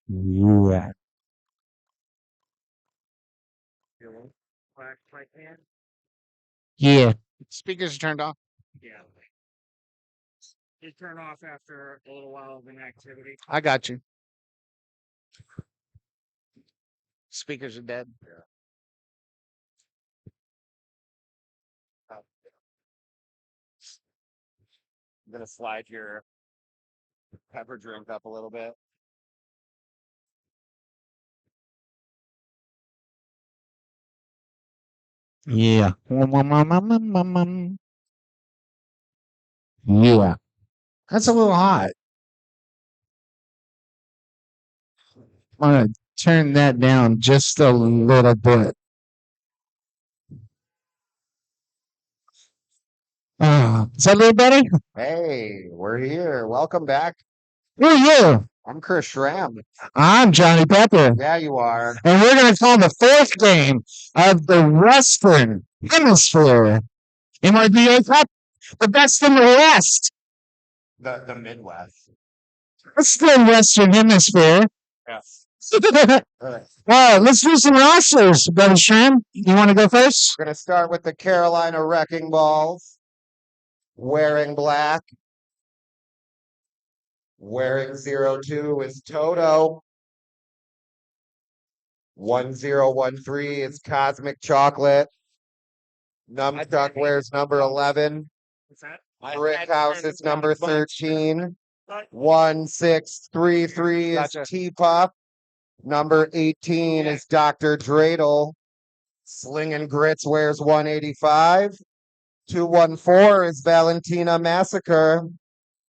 Yeah. Yeah. Speakers are turned off. Yeah. You turn off after a little while of inactivity. I got you. Speakers are dead. I'm gonna slide your pepper drink up a little bit. Yeah. Yeah. That's a little hot. I'm going to turn that down just a little bit. Is that a little better? Hey, we're here. Welcome back. Who are you? I'm Chris Schramm. I'm Johnny Pepper. Yeah, you are. And we're going to call the fourth game of the Western Hemisphere MRDA Cup, the best in the West. The Midwest. It's still Western Hemisphere. Yes. Let's do some rosters, Brother Shram. You want to go first? We're gonna start with the Carolina Wrecking Balls. Wearing black. Wearing 02 is Toto. 1013 is Cosmic Chocolate. Numchuck wears number 11. What's that? Brickhouse is number 13. 1633 is Gotcha. T-Pop. Number 18 is Dr. Dreidel. Slingin' Grits wears 185. 214 is Valentina Massacre.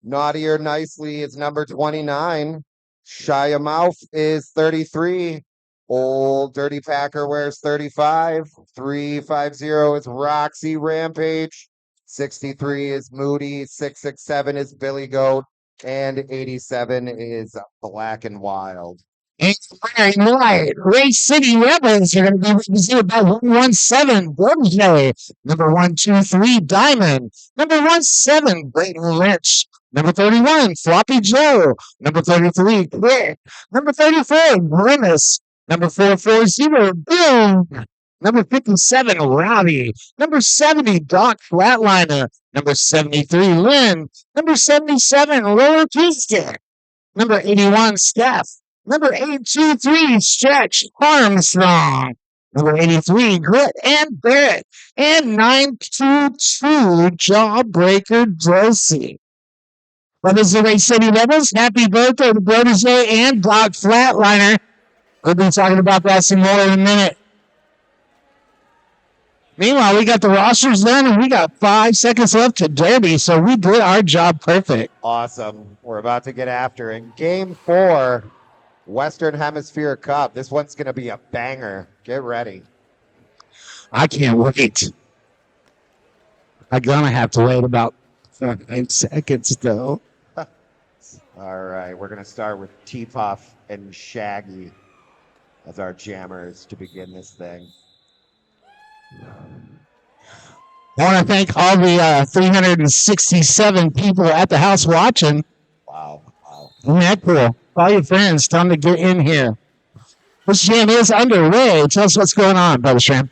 Naughty or Nicely is number 29. Shia Mouth is 33. Old Dirty Packer wears 35. 350 is Roxy Rampage. 63 is Moody. 667 is Billy Goat. And 87 is Black and Wild. And wearing white, Race City Rebels are going to be represented by 117, Bloomsday. Number 123, Diamond. Number 17, Brayton Rich. Number 31, Floppy Joe. Number 33, Quick. Number 34, Grimace. Number 440, Boom. Number 57, Robbie. Number 70, Doc Flatliner. Number 73, Lynn. Number 77, Lower Kingston. Number 81, Steph. Number 823, Stretch Armstrong. Number 83, Grit and Barrett. And 922, Jawbreaker Josie. Brothers the Race City Rebels, happy birthday to Protege and Doc Flatliner. We'll be talking about that some more in a minute. Meanwhile, we got the rosters done and we got 5 seconds left to Derby, so we did our job perfect. Awesome. We're about to get after it. Game 4, Western Hemisphere Cup. This one's going to be a banger. Get ready. I can't wait. I'm going to have to wait about 5 seconds, though. All right. We're going to start with T-Puff and Shaggy as our jammers to begin this thing. I want to thank all the 367 people at the house watching. Wow. Wow. Isn't that cool? Call your friends. Tell them to get in here. This jam is underway. Tell us what's going on, Brother Shram.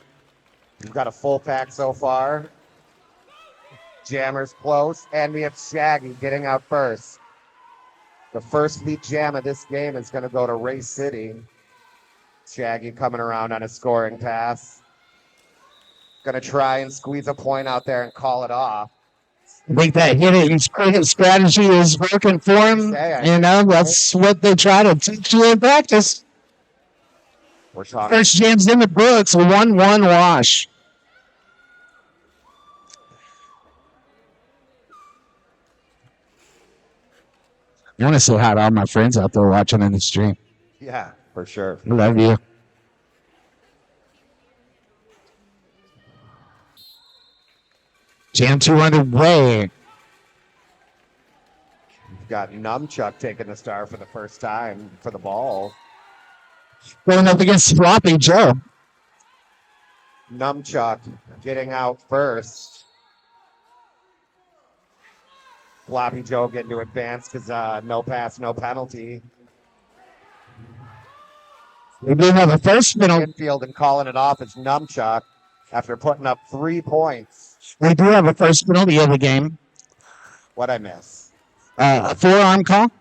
We've got a full pack so far. Jammers close, and we have Shaggy getting out first. The first lead jam of this game is going to go to Race City. Shaggy coming around on a scoring pass. Going to try and squeeze a point out there and call it off. I think that hitting strategy is working for him. You know, that's what they try to teach you in practice. We're talking. First jam's in the books, 1-1 wash. I want to say hi to all my friends out there watching in the stream. Yeah, for sure. I love you. Jam 2 underway. We've got Numchuck taking the star for the first time for the ball. Going up against Floppy Joe. Numchuck getting out first. Floppy Joe getting to advance because no pass, no penalty. We do have a first penalty. Infield and calling it off as Numchuck after putting up 3 points. We do have a first penalty of the game. What'd I miss? A forearm call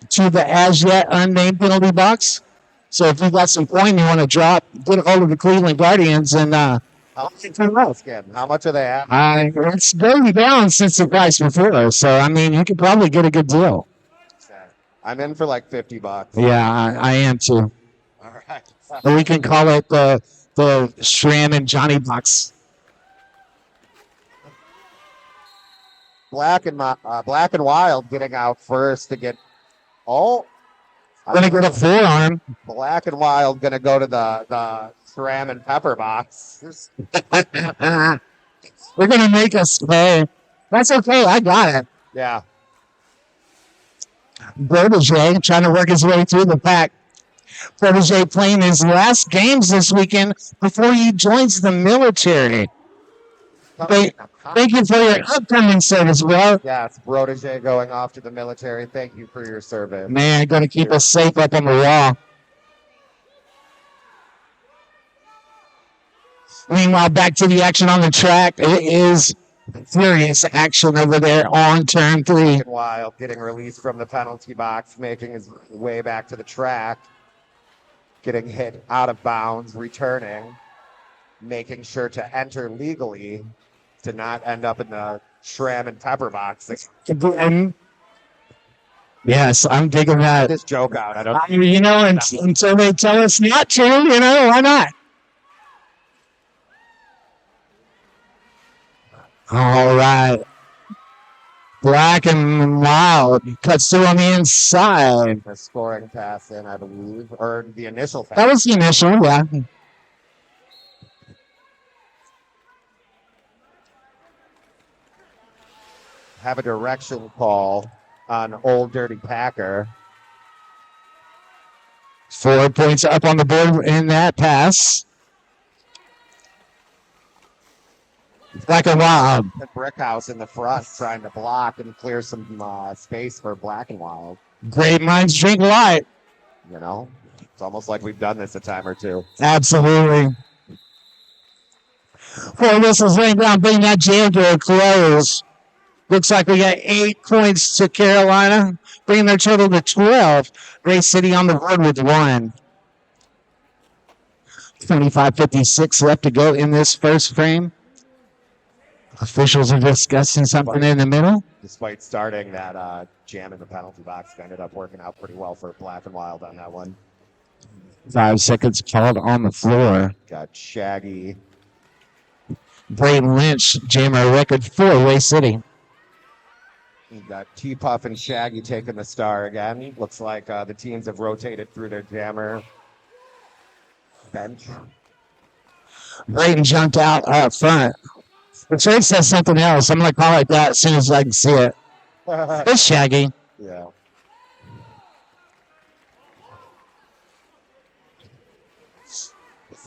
to the as yet unnamed penalty box. So if you got some coin you want to drop, get a hold of the Cleveland Guardians and How much are they at? it's going down since the price before. So I mean, you could probably get a good deal. I'm in for like $50. Yeah, I am too. All right. Or we can call it the Shram and Johnny box. Black and Wild getting out first to get. Oh, Gonna get a forearm. Black and Wild gonna go to the Shram and Pepper box. We're gonna make us pay. That's okay. I got it. Yeah. Protege trying to work his way through the pack. Protege playing his last games this weekend before he joins the military. Thank you for your upcoming service, bro. Yeah, it's Protege going off to the military. Thank you for your service. Man, going to keep us safe up on the wall. Meanwhile, back to the action on the track. It is furious action over there on turn 3. Wild getting released from the penalty box, making his way back to the track. Getting hit out of bounds, returning, making sure to enter legally to not end up in the Shram and Pepper box. Yes, I'm digging that. This joke out. Until they tell us not to, why not? All right. Black and Wild cuts through on the inside. The scoring pass in, I believe, or the initial pass. That was the initial, yeah. Have a direction call on Old Dirty Packer. 4 points up on the board in that pass. Black and Wild. The brick house in the front trying to block and clear some space for Black and Wild. Great minds drink light. It's almost like we've done this a time or two. Absolutely. 4 whistles laying down, bring that jam to a close. Looks like we got 8 points to Carolina, bringing their total to 12. Gray City on the board with 1. 25:56 left to go in this first frame. Officials are discussing something in the middle. Despite starting that jam in the penalty box, it ended up working out pretty well for Black and Wild on that one. 5 seconds called on the floor. Got Shaggy. Braden Lynch, jammer record for Way City. You got T-Puff and Shaggy taking the star again. Looks like the teams have rotated through their jammer bench. Braden jumped out up front. The trade says something else. I'm going to call it that as soon as I can see it. It's Shaggy. Yeah. This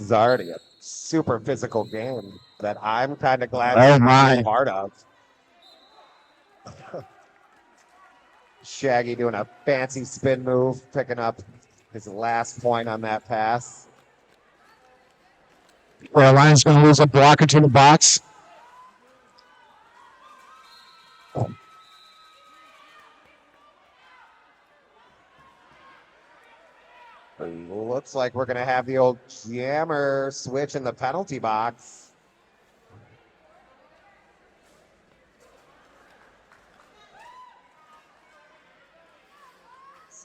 is already a super physical game that I'm kind of glad to be part of. Shaggy doing a fancy spin move, picking up his last point on that pass. Carolina's going to lose a blocker to the box. Looks like we're going to have the old jammer switch in the penalty box.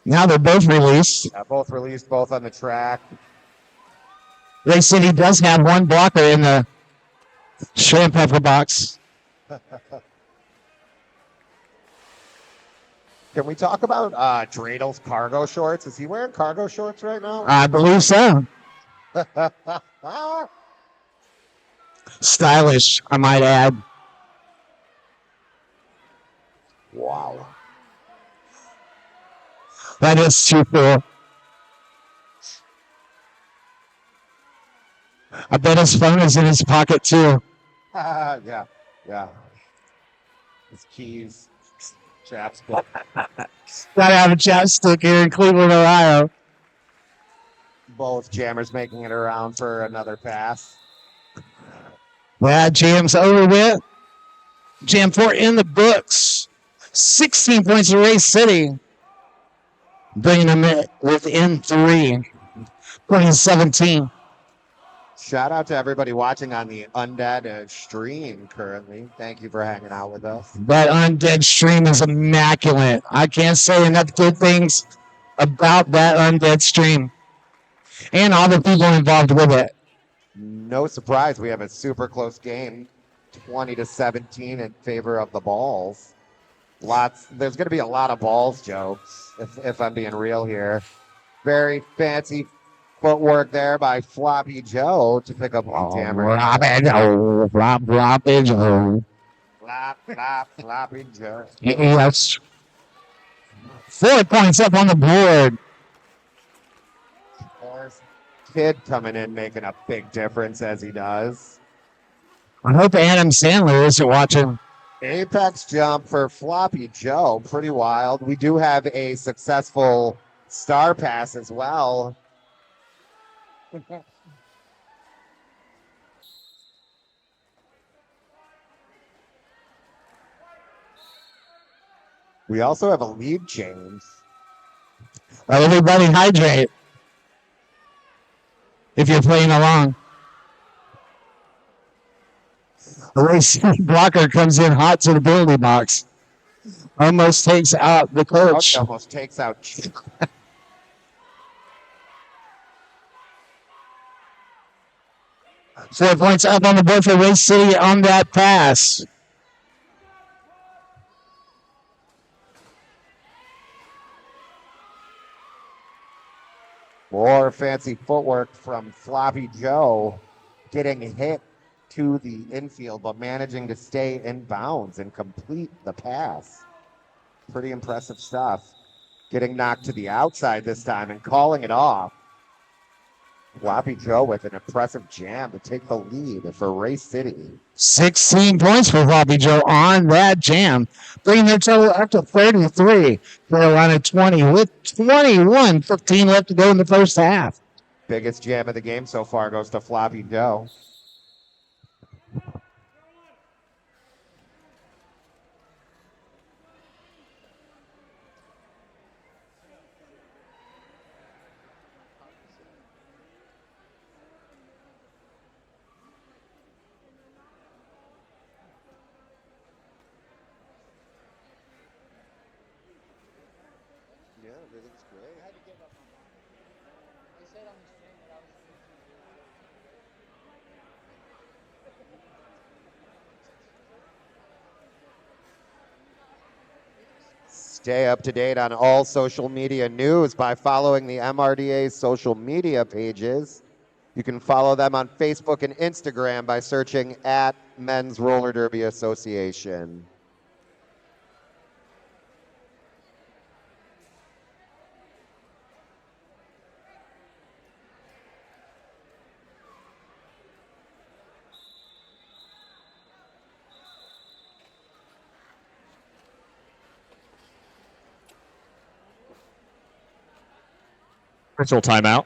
Now they're both released. Yeah, both released, both on the track. Ray City does have 1 blocker in the shrimp pepper box. Can we talk about Dreidl's cargo shorts? Is he wearing cargo shorts right now? I believe so. Stylish, I might add. Wow. That is too cool. I bet his phone is in his pocket too. Yeah. His keys. Chapstick. Gotta have a chapstick here in Cleveland, Ohio. Both jammers making it around for another pass. That jam's over with. Jam 4 in the books. 16 points to Race City. Bringing them within 3. Putting 17. Shout out to everybody watching on the Undead stream currently. Thank you for hanging out with us. That Undead stream is immaculate. I can't say enough good things about that Undead stream. And all the people involved with it. No surprise, we have a super close game, 20-17 in favor of the balls. There's going to be a lot of balls jokes, if I'm being real here. Very fancy footwork there by Floppy Joe to pick up the jammer. Floppy Joe, Floppy Joe. Floppy Joe. Yes. 4 points up on the board. Kid coming in making a big difference as he does. I hope Adam Sandler isn't watching. Apex jump for Floppy Joe. Pretty wild. We do have a successful star pass as well. We also have a lead change. Everybody hydrate. If you're playing along. The race blocker comes in hot to the penalty box. Almost takes out the coach. Almost takes out. 4 points up on the board for Race City on that pass. More fancy footwork from Floppy Joe, getting hit to the infield, but managing to stay in bounds and complete the pass. Pretty impressive stuff. Getting knocked to the outside this time and calling it off. Floppy Joe with an impressive jam to take the lead for Race City. 16 points for Floppy Joe on that jam, bringing their total up to 33. Carolina 20 with 21-15 left to go in the first half. Biggest jam of the game so far goes to Floppy Joe. Yeah, everything's great. Stay up to date on all social media news by following the MRDA social media pages. You can follow them on Facebook and Instagram by searching at Men's Roller Derby Association. Virtual timeout.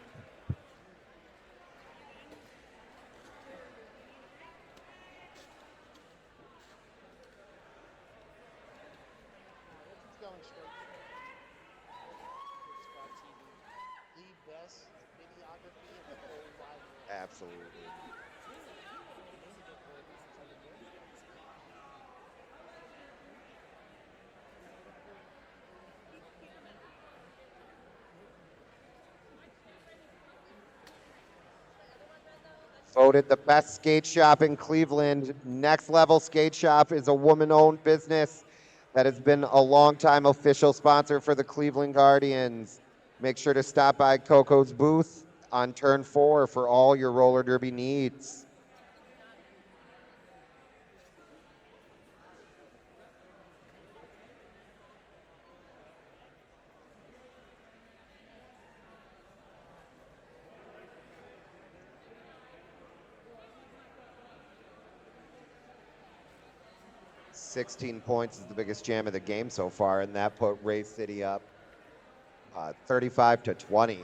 Absolutely. Voted the best skate shop in Cleveland. Next Level Skate Shop is a woman-owned business that has been a longtime official sponsor for the Cleveland Guardians. Make sure to stop by Coco's booth on turn 4 for all your roller derby needs. $16 points is the biggest jam of the game so far, and that put Race City up 35-20.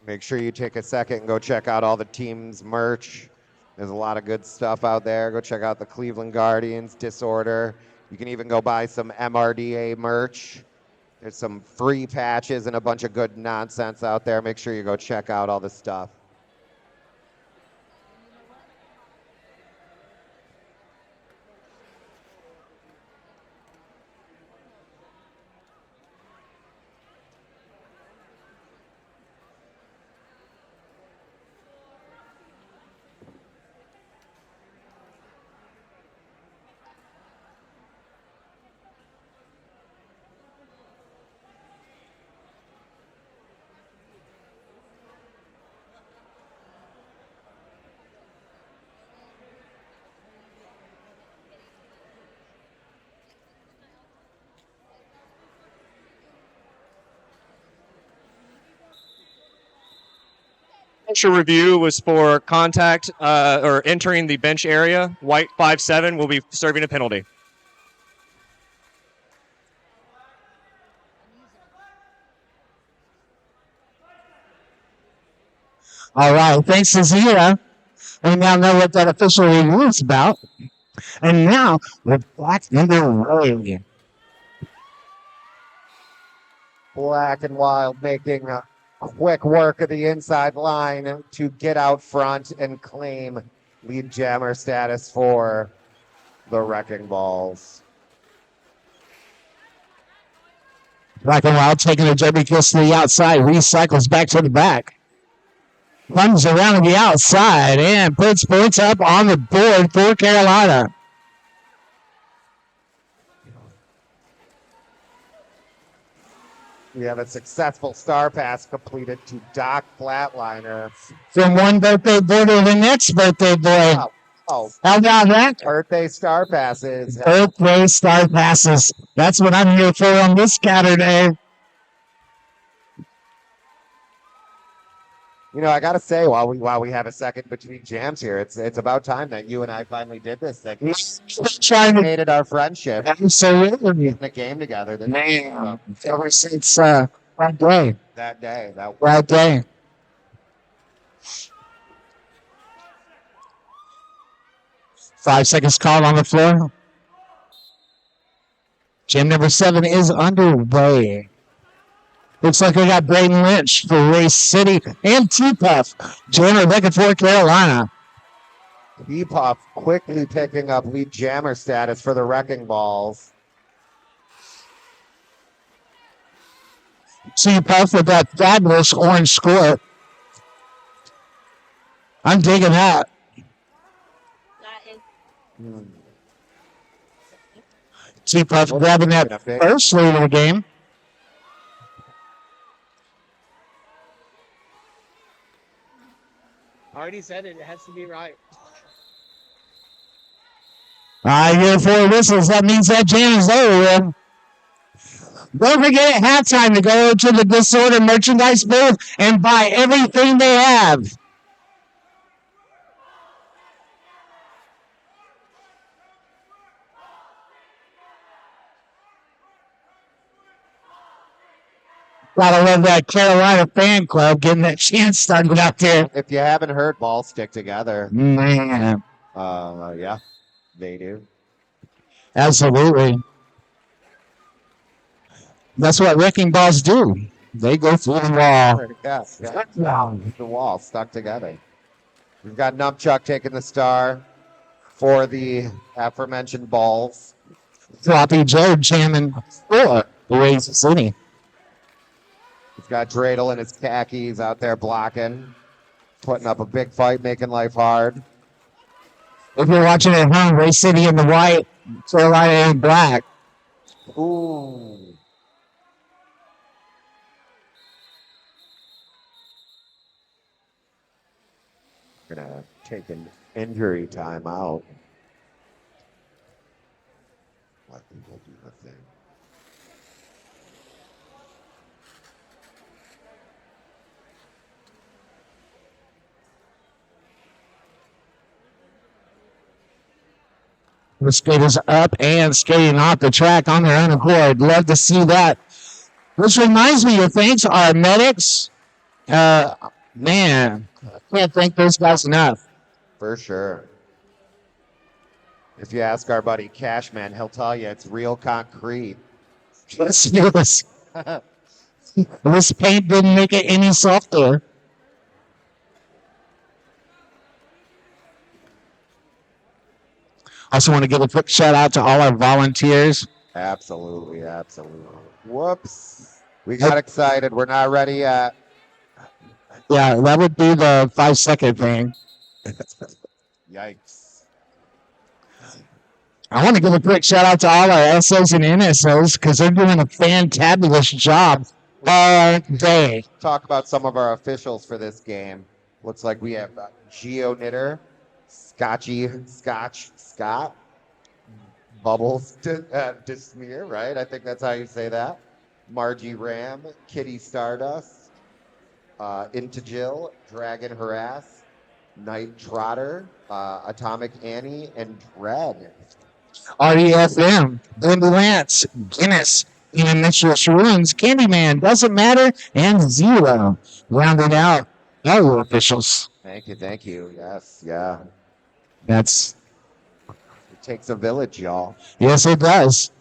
Make sure you take a second and go check out all the team's merch. There's a lot of good stuff out there. Go check out the Cleveland Guardians, Disorder. You can even go buy some MRDA merch. There's some free patches and a bunch of good nonsense out there. Make sure you go check out all the stuff. Bencher review was for contact or entering the bench area. White 5-7 will be serving a penalty. All right, thanks to Zira. We now know what that official review is about. And now we're back in the way. Black and Wild making quick work of the inside line to get out front and claim lead jammer status for the Wrecking Balls. Black and Wild taking a derby kiss to the outside, recycles back to the back. Runs around to the outside and puts points up on the board for Carolina. We have a successful star pass completed to Doc Flatliner. From one birthday boy to the next birthday boy. Oh, How about that? birthday star passes. Birthday star passes. That's what I'm here for on this Saturday. You know, I gotta say, while we have a second between jams here, it's about time that you and I finally did this thing. We Trying to created our friendship absolutely. in the game together. Man, ever since that day. That day, That day. Five seconds called on the floor. Jam number 7 is underway. Looks like we got Braden Lynch for Race City and T-Puff. Jammer back and forth, Carolina. T-Puff quickly picking up lead jammer status for the Wrecking Balls. T-Puff with that fabulous orange score. I'm digging that. T-Puff grabbing that first lead of the game. Already said it. It has to be right. I hear 4 whistles. That means that jam is over. Don't forget at halftime to go to the Disorder merchandise booth and buy everything they have. Gotta love that Carolina fan club getting that chance started out there. If you haven't heard, balls stick together. Man, Yeah, they do. absolutely. That's what wrecking balls do. They go through the wall. Yeah, the wall stuck together. We've got Numpchuck taking the star for the aforementioned balls. Floppy Joe jamming for Race City. We've got Dreidel in his khakis out there blocking, putting up a big fight, making life hard. If you're watching at home, Race City in the white, Carolina in black. Ooh. Gonna take an injury timeout. Let people do the thing. The skaters up and skating off the track on their own accord. Love to see that. Which reminds me of things. Our medics Man, can't thank those guys enough. For sure. If you ask our buddy Cashman, he'll tell you it's real concrete. Let's do this. This paint didn't make it any softer. Also want to give a quick shout out to all our volunteers. Absolutely, absolutely. Whoops. We got excited. We're not ready yet. Yeah, that would be the 5-second thing. Yikes. I want to give a quick shout out to all our SOs and NSOs because they're doing a fantabulous job all day. Talk about some of our officials for this game. Looks like we have Geo Knitter, Scott, Bubbles Dismere, right? I think that's how you say that. Margie Ram, Kitty Stardust, Integil, Dragon Harass, Night Trotter, Atomic Annie, and Dread. REFM, Lindy Lance, Guinness, Initial Ruins, Candyman, Doesn't Matter, and Zero. Rounded out our officials. Thank you. Yes, yeah. That's, It takes a village, y'all. yes, it does.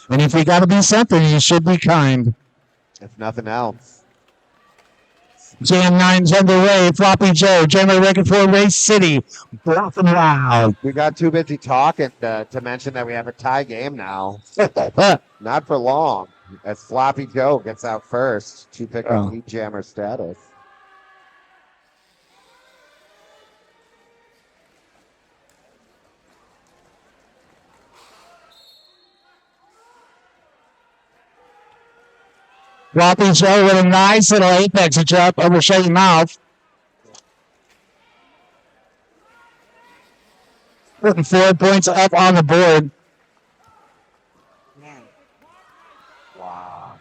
And if you got to be something, you should be kind. If nothing else. Jam 9's underway. Floppy Joe, Jammer Record for Race City. Rock and Wild. We got too busy talking to mention that we have a tie game now. Not for long, as Floppy Joe gets out first to pick up lead jammer status. Floppy Joe with a nice little apex jump over Shady Mouth. Putting 4 points up on the board. Wow.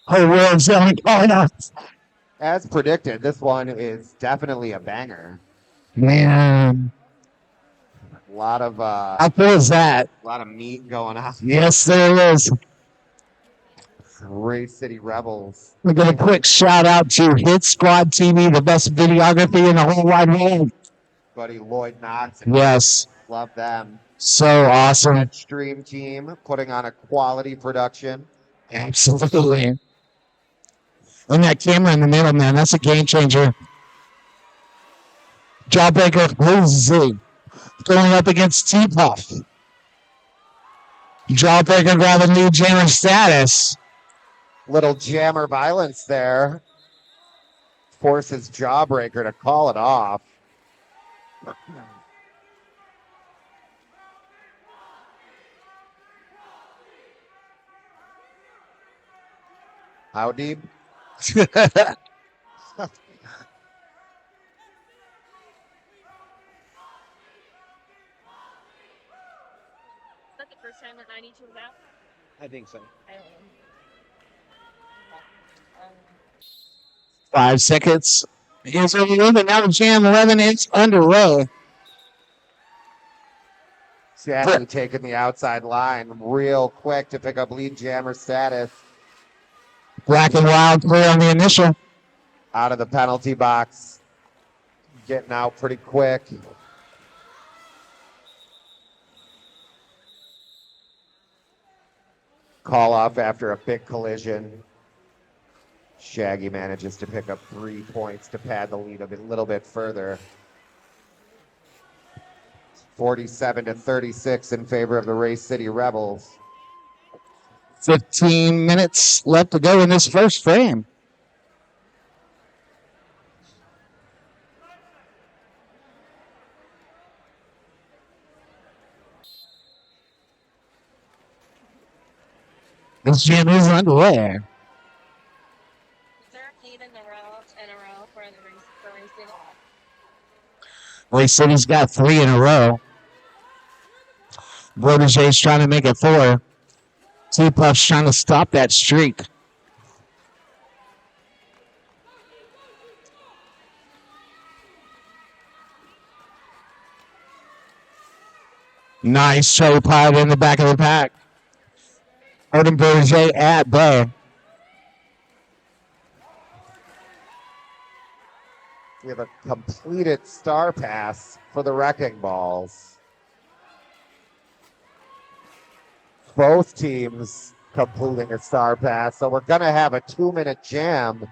Oh, world's only calling up. As predicted, this one is definitely a banger. Man. A lot of How cool is that? a lot of meat going on. Yes, there is. Race City Rebels. We got a quick shout out to Hit Squad TV, the best videography in the whole wide world. Buddy Lloyd Knox. Yes. Love them. So awesome. That stream team putting on a quality production. Absolutely. And that camera in the middle, man, that's a game changer. Jawbreaker Jose going up against T-Puff. Jawbreaker grabbing new jammer status. Little jammer violence there. Forces Jawbreaker to call it off. How deep? Is that the first time that 92 was out? I think so. I don't know. 5 seconds. Here's over the now the jam 11 is underway. Sadly taking the outside line real quick to pick up lead jammer status. Black and Wild clear on the initial. Out of the penalty box. Getting out pretty quick. Call off after a big collision. Shaggy manages to pick up 3 points to pad the lead a little bit further. 47-36 in favor of the Race City Rebels. 15 minutes left to go in this first frame. This jam is underway. Is there a heat in a row for Race City? Race City's got 3 in a row. Brodege's trying to make it 4. T-Puff's trying to stop that streak. Nice cherry pie in the back of the pack. Odin Berger at bay. We have a completed star pass for the Wrecking Balls. Both teams completing a star pass, so we're going to have a 2-minute jam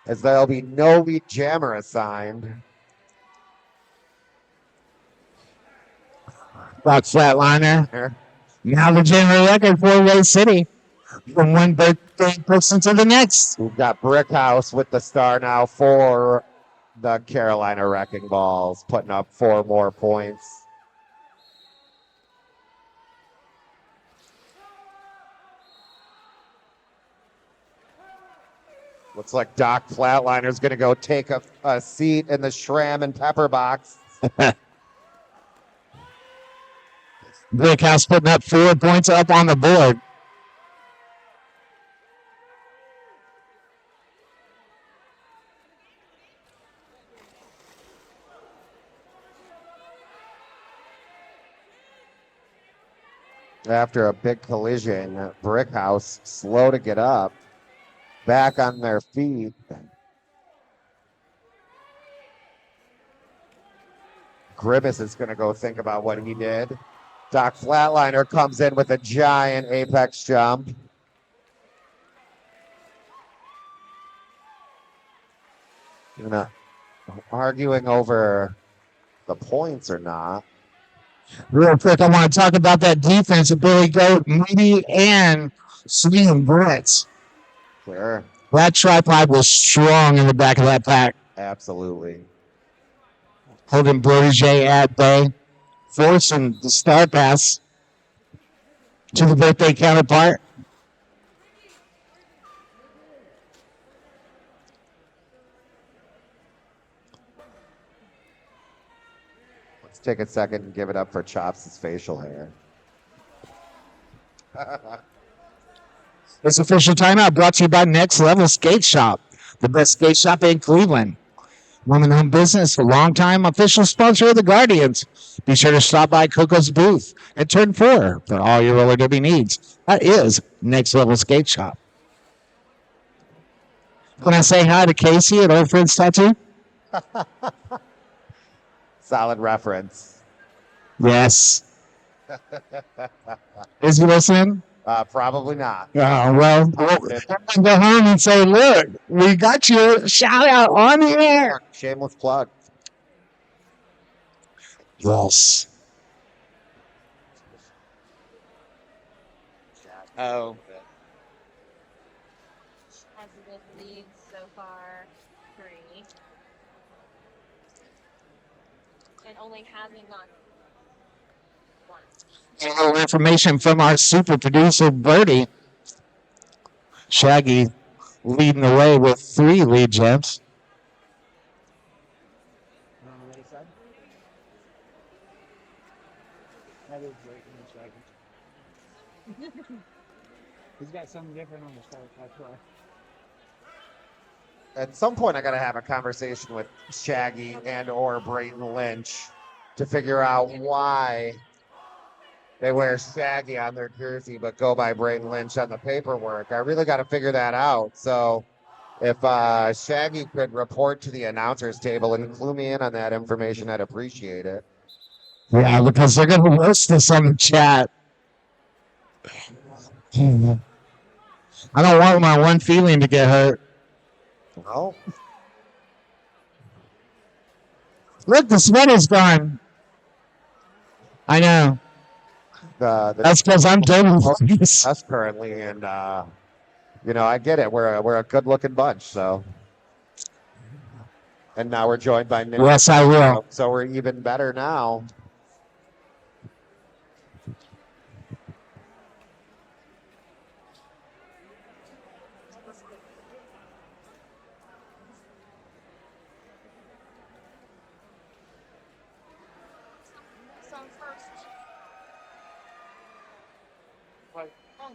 as there'll be no lead jammer assigned. Rock Flatliner. Now the general record for Race City. From one birthday person to the next. We've got Brickhouse with the star now for the Carolina Wrecking Balls, putting up 4 more points. Looks like Doc Flatliner's going to go take a seat in the Shram and Pepper box. Brickhouse putting up 4 points up on the board. After a big collision, Brickhouse slow to get up, back on their feet. Grimace is going to go think about what he did. Doc Flatliner comes in with a giant apex jump. You're not arguing over the points or not. Real quick, I want to talk about that defense of Billy Goat, Moody, and Swinging Brits. Sure. That tripod was strong in the back of that pack. Absolutely. Holding Berger at bay, forcing the star pass to the birthday counterpart. Let's take a second and give it up for Chops' facial hair. This official timeout brought to you by Next Level Skate Shop, the best skate shop in Cleveland. Woman-owned business, a long-time official sponsor of the Guardians. Be sure to stop by Coco's booth at Turn 4 for all your roller derby needs. That is Next Level Skate Shop. Can I say hi to Casey at Old Friends Tattoo? Solid reference. Yes. Is he listening? Probably not. Well, go home and say, look, we got you. Shout out on the air. Shameless plug. Yes. Oh. Positive leads so far, 3. And only having on 1. A little information from our super producer, Birdie. Shaggy leading the way with 3 lead gems. That is great in the second. He's got something different on the start, that's why. At some point, I got to have a conversation with Shaggy and or Brayton Lynch to figure out why they wear Shaggy on their jersey but go by Brayton Lynch on the paperwork. I really got to figure that out. So if Shaggy could report to the announcers table and clue me in on that information, I'd appreciate it. Yeah, because they're going to list this on the chat. I don't want my one feeling to get hurt. Well, Look, the sweater's gone. I know. That's because I'm done with this. us currently, and I get it. We're a good-looking bunch, so. And now we're joined by Nick. Yes, I will. So we're even better now.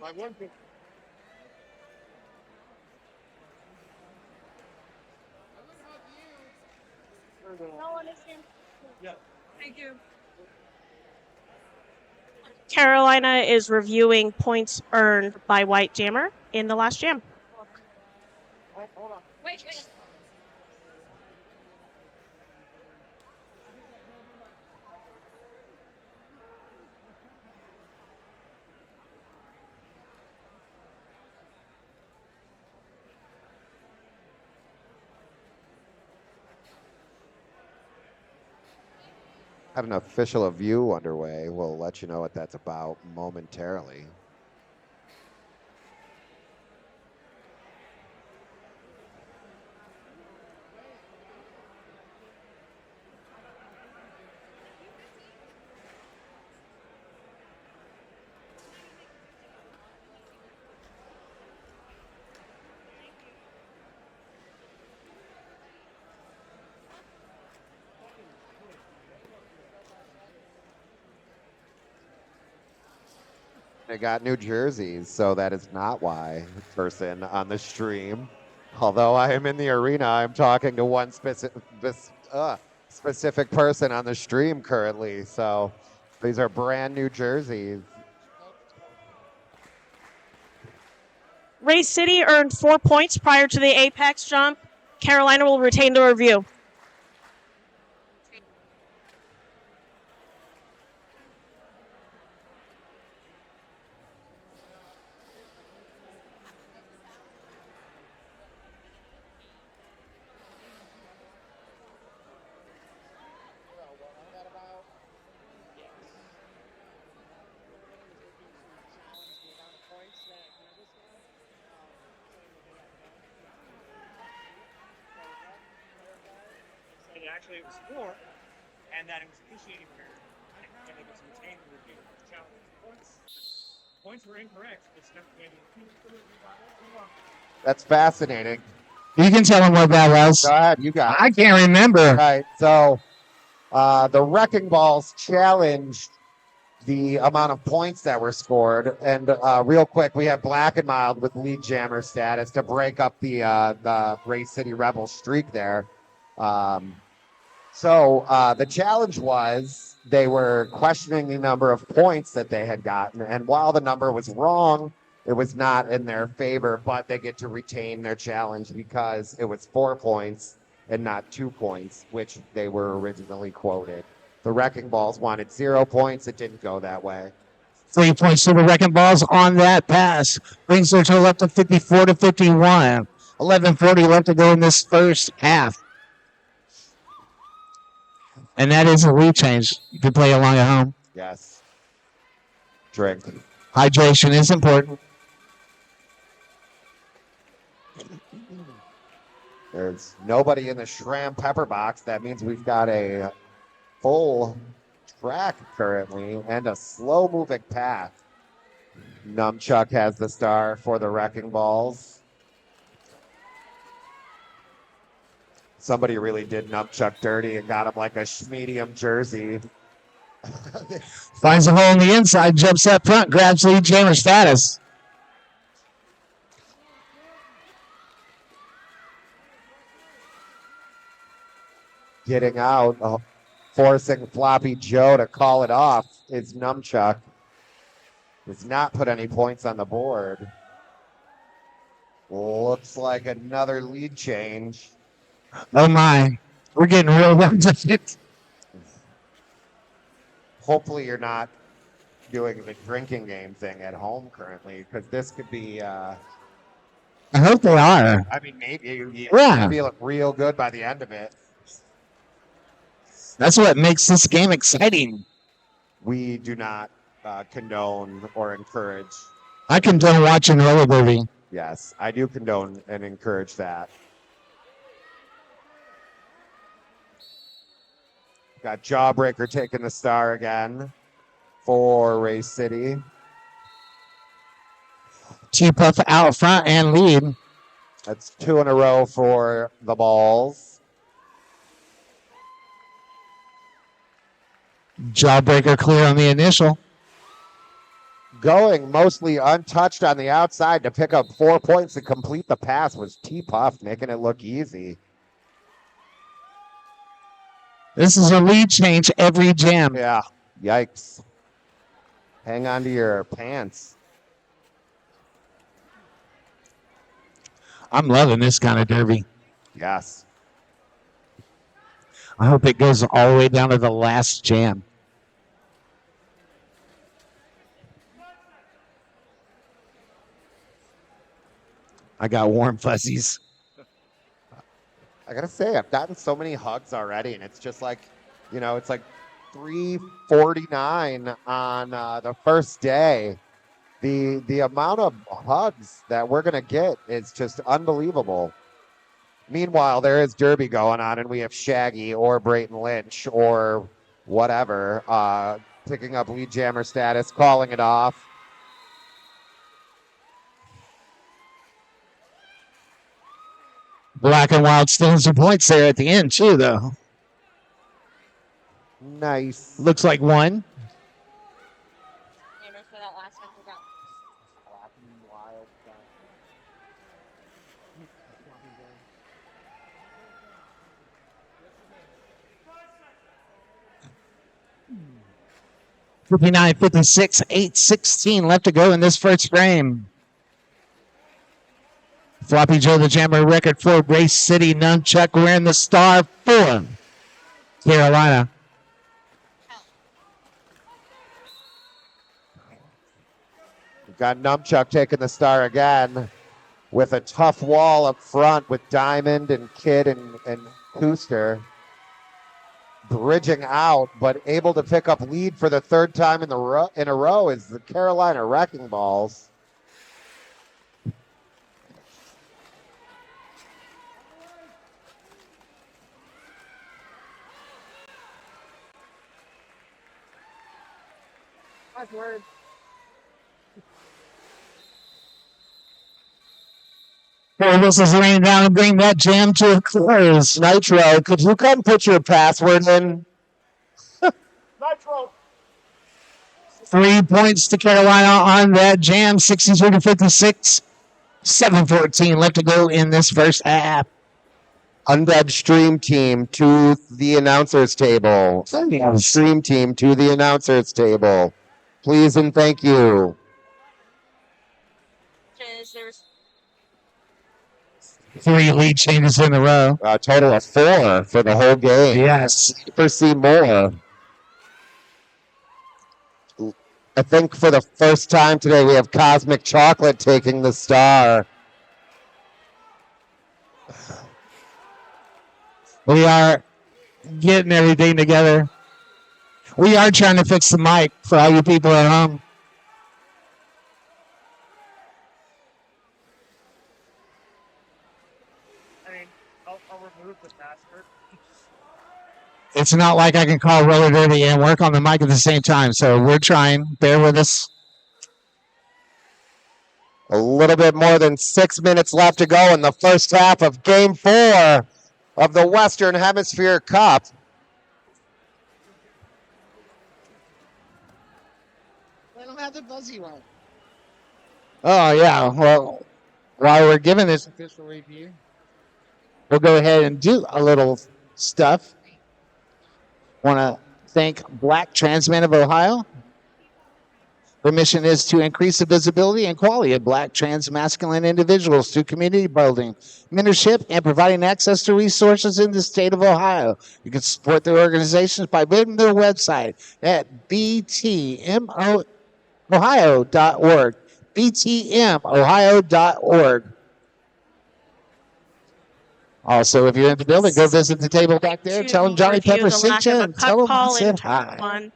My one thing. No, understand. Yeah. Thank you. Carolina is reviewing points earned by White Jammer in the last jam. Wait. Have an official review underway. We'll let you know what that's about momentarily. They got New Jerseys, so that is not why person on the stream. Although I am in the arena, I'm talking to one specific person on the stream currently. So these are brand new jerseys. Race City earned 4 points prior to the apex jump. Carolina will retain the review. Actually, it was 4, and that it was initiating period, and it was retained the review. Points were incorrect. That's fascinating. You can tell them what that was. Go ahead, you got it. I can't remember. Right. So the Wrecking Balls challenged the amount of points that were scored. And real quick, we have Black and Mild with lead jammer status to break up the Race City Rebel streak there. So the challenge was they were questioning the number of points that they had gotten. And while the number was wrong, it was not in their favor, but they get to retain their challenge because it was 4 points and not 2 points, which they were originally quoted. The Wrecking Balls wanted 0 points. It didn't go that way. 3 points to the Wrecking Balls on that pass. Brings their total up to 54 to 51. 11:40 left to go in this first half. And that is a lead change. You can play along at home. Yes. Drink. Hydration is important. There's nobody in the Shram Pepper Box. That means we've got a full track currently and a slow moving path. Numchuck has the star for the Wrecking Balls. Somebody really did Numchuck dirty and got him like a medium jersey. Finds a hole on the inside, jumps up front, grabs lead jammer status. Getting out, forcing Floppy Joe to call it off is Numchuck. Does not put any points on the board. Looks like another lead change. Oh my, we're getting real down to it. Hopefully you're not doing the drinking game thing at home currently, because this could be, I hope they are. I mean, maybe you Yeah. feel it real good by the end of it. That's what makes this game exciting. We do not condone or encourage. I condone watching roller derby. Yes, I do condone and encourage that. Got Jawbreaker taking the star again for Race City. T-Puff out front and lead. That's 2 in a row for the Balls. Jawbreaker clear on the initial. Going mostly untouched on the outside to pick up 4 points to complete the pass was T-Puff, making it look easy. This is a lead change every jam. Yeah, yikes. Hang on to your pants. I'm loving this kind of derby. Yes. I hope it goes all the way down to the last jam. I got warm fuzzies. I gotta say, I've gotten so many hugs already, and it's just like, it's like 3:49 on the first day. The amount of hugs that we're gonna get is just unbelievable. Meanwhile, there is Derby going on, and we have Shaggy or Brayton Lynch or whatever picking up lead jammer status, calling it off. Black and Wild stealing some points there at the end, too, though. Nice. Looks like one. You know, for that last one, we got 59-56, 8:16 left to go in this first frame. Floppy Joe the Jammer record for Race City Nunchuck wearing the star for Carolina. We've got Numchuck taking the star again with a tough wall up front with Diamond and Kid and Cooster bridging out, but able to pick up lead for the third time in a row is the Carolina Wrecking Balls. That's word. Well, this is laying down and bring that jam to a close. Nitro, could you come put your password in? Nitro. 3 points to Carolina on that jam, 62-56. 7:14 left to go in this first half. Undead Stream Team to the announcers table. Stream Team to the announcers table. Please and thank you. There's 3 lead changes in a row. A total of 4 for the whole game. Yes. See more. I think for the first time today, we have Cosmic Chocolate taking the star. We are getting everything together. We are trying to fix the mic for all you people at home. I mean, I'll remove the password. It's not like I can call roller derby and work on the mic at the same time, so we're trying. Bear with us. A little bit more than 6 minutes left to go in the first half of Game 4 of the Western Hemisphere Cup. I don't have the buzzy one. Oh, yeah. Well, while we're giving this official review, we'll go ahead and do a little stuff. Want to thank Black Trans Men of Ohio. Their mission is to increase the visibility and quality of Black trans masculine individuals through community building, mentorship, and providing access to resources in the state of Ohio. You can support their organizations by visiting their website at btmohio.org. btmohio.org. Also, if you're in the building, go visit the table back there. Tell them Johnny Pepper sent you and tell them I said hi.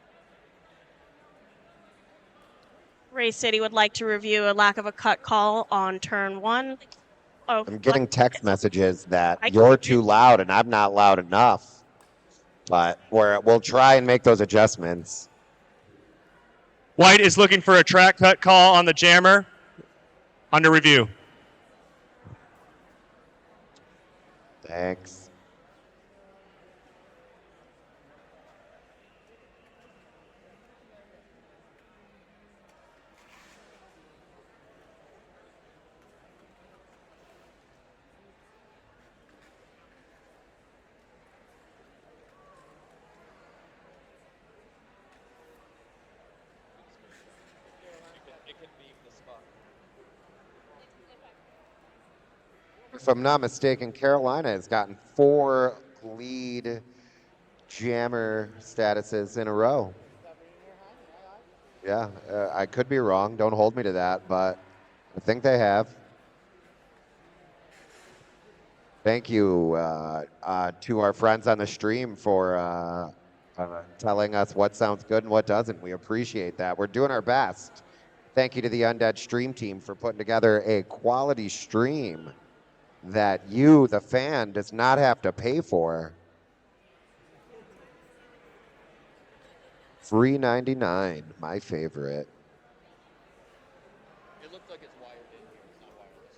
Race City would like to review a lack of a cut call on turn 1. Oh, I'm getting text messages that you're too loud and I'm not loud enough. But we'll try and make those adjustments. White is looking for a track cut call on the jammer. Under review. Thanks. If I'm not mistaken, Carolina has gotten 4 lead jammer statuses in a row. Yeah, I could be wrong. Don't hold me to that, but I think they have. Thank you to our friends on the stream for telling us what sounds good and what doesn't. We appreciate that. We're doing our best. Thank you to the Undead Stream team for putting together a quality stream that you, the fan, does not have to pay for. Free 99, my favorite. It looks like it's wired in here. It's not wireless.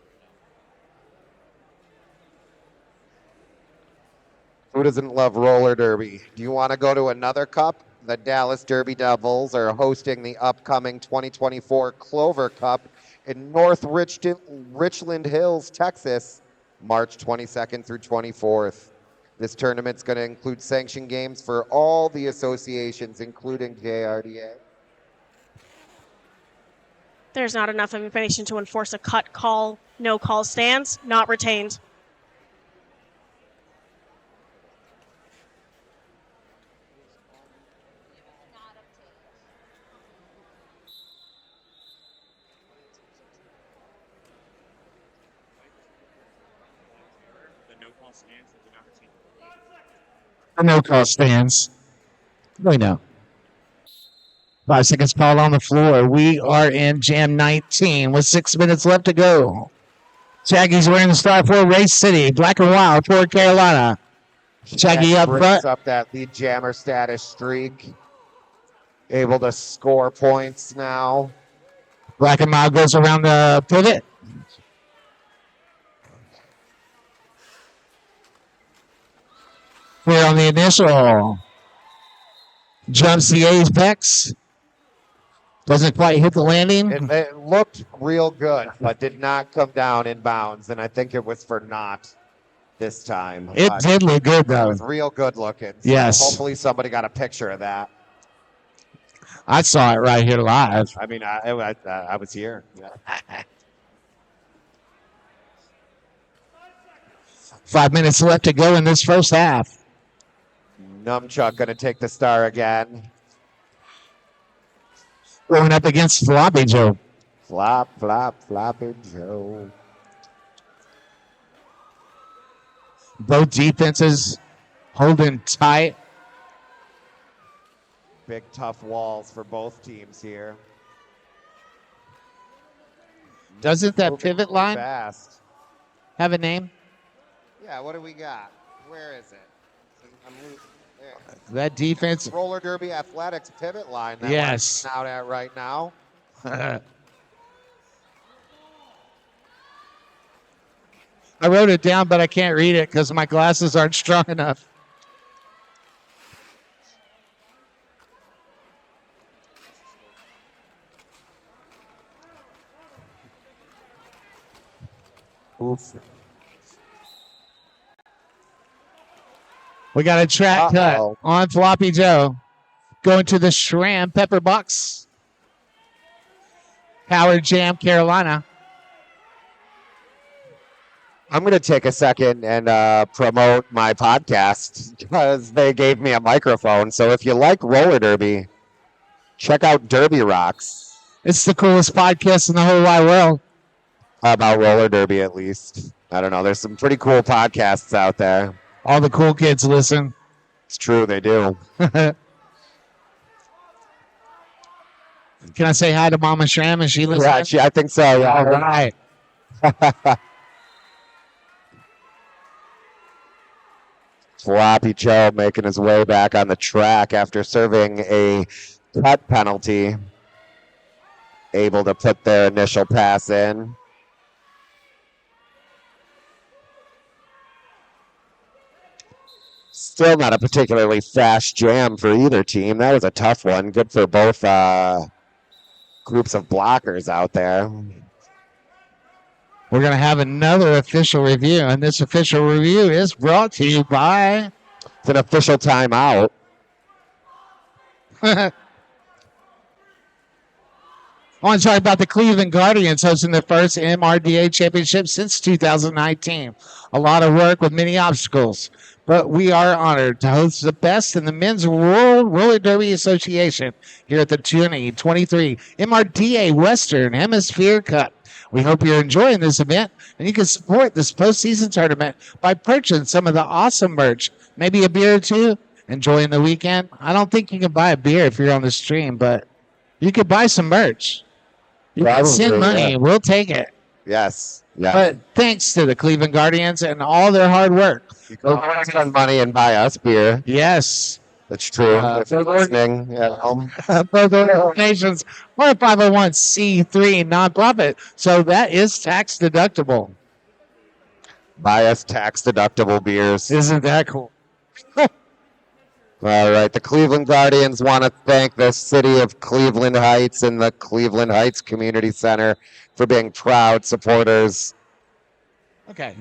Who doesn't love roller derby? Do you want to go to another cup? The Dallas Derby Devils are hosting the upcoming 2024 Clover Cup in North Richland Hills, Texas, March 22nd through 24th. This tournament's going to include sanction games for all the associations, including JRDA. There's not enough information to enforce a cut call. No call stands. Not retained. No call stands. We know. 5 seconds called on the floor. We are in Jam 19 with 6 minutes left to go. Shaggy's wearing the star for Race City. Black and Wild for Carolina. Shaggy That up breaks front. up that lead jammer status streak. Able to score points now. Black and Mild goes around the pivot. Clear on the initial. Jumps the apex. Doesn't quite hit the landing. It looked real good, but did not come down in bounds, and I think it was for naught this time. It did look good, It though. was real good looking. So Yes. hopefully somebody got a picture of that. I saw it right here live. I mean, I was here. Yeah. 5 minutes left to go in this first half. Numchuck going to take the star again. Going up against Floppy Joe. Floppy Joe. Both defenses holding tight. Big tough walls for both teams here. Doesn't that Moving pivot line fast. have a name? Yeah, what do we got? Where is it? There. That defense. Roller Derby Athletics pivot line that Yes. we're out at right now. I wrote it down, but I can't read it because my glasses aren't strong enough. Oof. We got a track Uh-oh. cut on Floppy Joe. Going to the Shram Pepper Box. Power Jam Carolina. I'm going to take a second and promote my podcast because they gave me a microphone. So if you like roller derby, check out Derby Rocks. It's the coolest podcast in the whole wide world. About roller derby, at least. I don't know. There's some pretty cool podcasts out there. All the cool kids listen. It's true, they do. Can I say hi to Mama Shram? Is she listening? Yeah, I think so. Yeah. All right. Floppy Joe making his way back on the track after serving a cut penalty. Able to put their initial pass in. Still not a particularly fast jam for either team. That was a tough one. Good for both groups of blockers out there. We're going to have another official review, and this official review is brought to you by... It's an official timeout. I want to talk about the Cleveland Guardians hosting their first MRDA championship since 2019. A lot of work with many obstacles, but we are honored to host the best in the Men's World Roller Derby Association here at the 2023 MRDA Western Hemisphere Cup. We hope you're enjoying this event, and you can support this postseason tournament by purchasing some of the awesome merch, maybe a beer or two, enjoying the weekend. I don't think you can buy a beer if you're on the stream, but you could buy some merch. You can send money. Yeah. We'll take it. Yes. Yeah. But thanks to the Cleveland Guardians and all their hard work. You can always spend money and buy us beer. Yes. That's true. If you're listening at home. Both organizations are a 501c3 nonprofit, so that is tax deductible. Buy us tax deductible beers. Isn't that cool? All right. The Cleveland Guardians want to thank the city of Cleveland Heights and the Cleveland Heights Community Center for being proud supporters. Okay.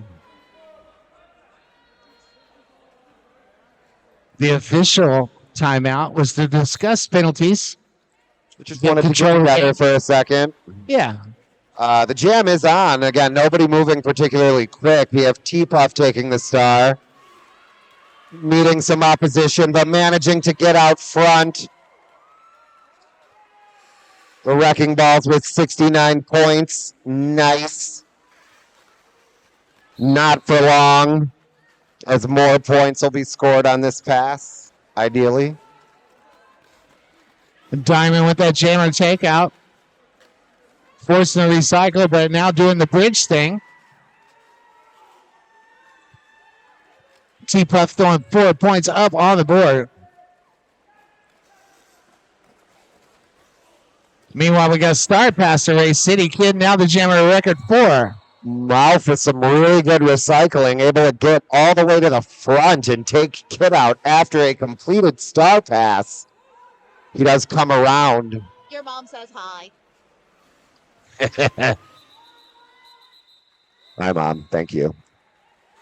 The official timeout was to discuss penalties. Just wanted to get together for a second. Yeah. The jam is on. Again, nobody moving particularly quick. We have T-Puff taking the star. Meeting some opposition, but managing to get out front. The Wrecking Balls with 69 points. Nice. Not for long, as more points will be scored on this pass, ideally. Diamond with that jammer takeout. Forcing the recycle, but now doing the bridge thing. T-Puff throwing 4 points up on the board. Meanwhile, we got Star past the Race City Kid. Now the jammer record 4. Mouth with some really good recycling, able to get all the way to the front and take Kid out after a completed star pass. He does come around. Your mom says hi. Hi, Mom. Thank you.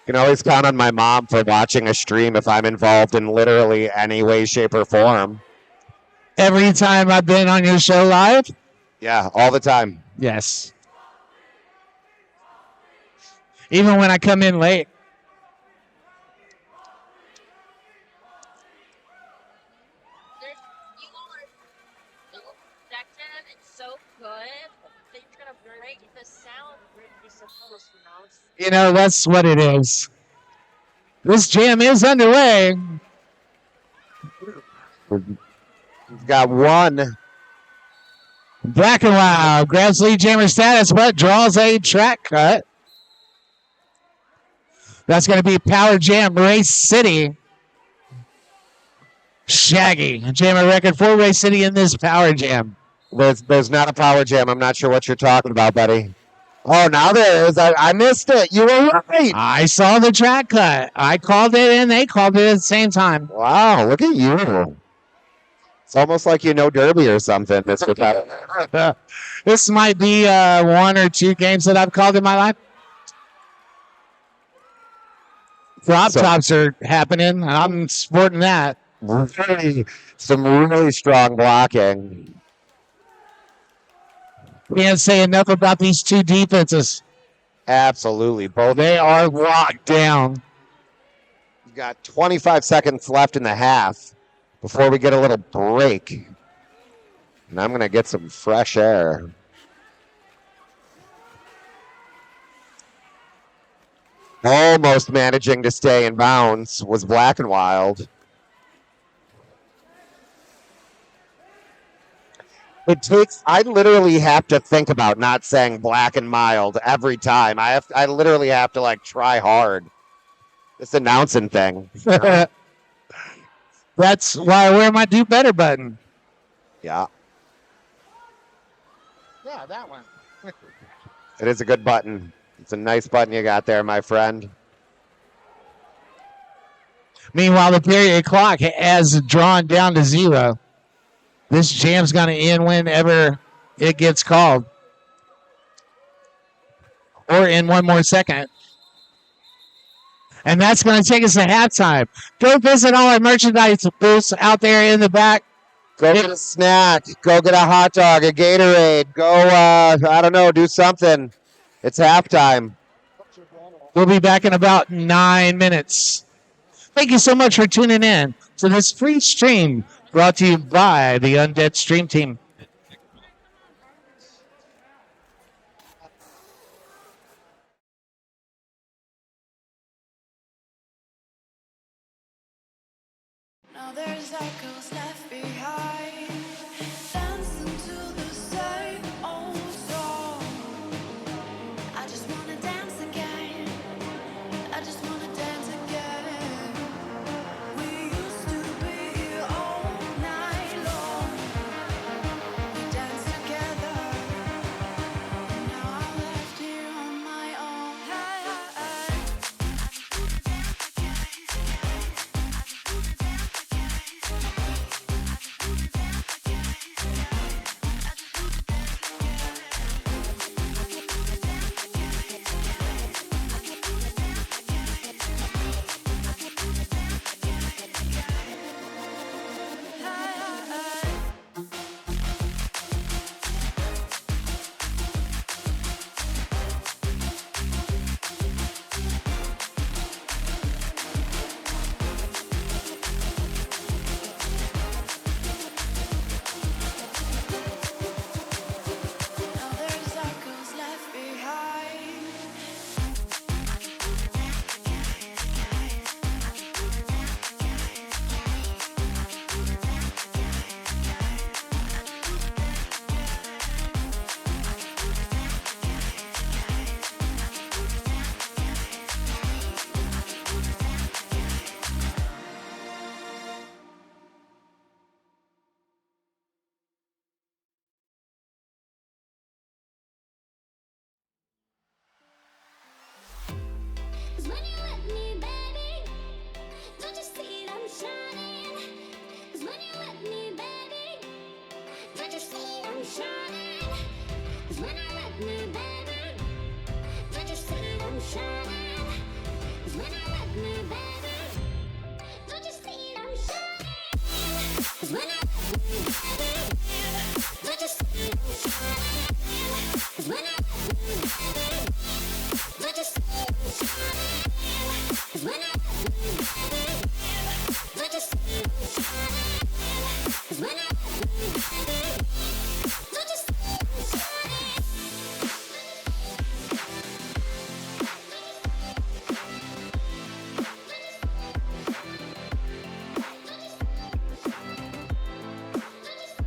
You can always count on my mom for watching a stream if I'm involved in literally any way, shape, or form. Every time I've been on your show live? Yeah, all the time. Yes. Even when I come in late. It's so good that you're gonna break the sound you're supposed to pronounce. You know, that's what it is. This jam is underway. We've got one. Black and Wild grabs lead jammer status, but draws a track cut. That's going to be Power Jam Race City. Shaggy, jammer record for Race City in this Power Jam. There's not a power jam. I'm not sure what you're talking about, buddy. Oh, now there is. I missed it. You were right. I saw the track cut. I called it and they called it at the same time. Wow, look at you. It's almost like you know Derby or something, Mr. Pepper. This might be 1 or 2 games that I've called in my life. Drop tops are happening, and I'm sporting that. Some really strong blocking. Can't say enough about these two defenses. Absolutely. Both. They are locked down. We've got 25 seconds left in the half before we get a little break. And I'm going to get some fresh air. Almost managing to stay in bounds was Black and Wild. I literally have to think about not saying Black and Mild every time. I literally have to try hard. This announcing thing. That's why I wear my Do Better button. Yeah. Yeah, that one. It is a good button. It's a nice button you got there, my friend. Meanwhile, the period clock has drawn down to 0. This jam's going to end whenever it gets called. Or in 1 more second. And that's going to take us to halftime. Go visit all our merchandise booths out there in the back. Go get a snack. Go get a hot dog, a Gatorade. Go, I don't know, do something. It's halftime. We'll be back in about 9 minutes. Thank you so much for tuning in to this free stream brought to you by the Undead Stream Team. Now there's echoes left behind, dancing to the same old song. I just wanna dance again. I just wanna dance again. We used to be here all night long. We danced together. And now I'm left here on my own. Now there's echoes left behind. Cause when you're with me, baby, don't you see I'm shining? Cause when you're with me, baby, don't you see I'm shining? Cause when you're with me, baby, don't you see I'm shining? Cause when you're with me, baby, don't you see I'm shining? Cause when you're with me, baby, don't you see I'm shining? Cause when you're with me, baby, don't you see I'm shining? Cause when you're with me, baby, don't you see I'm shining? Cause when you're with me, baby, don't you see I'm shining? Don't you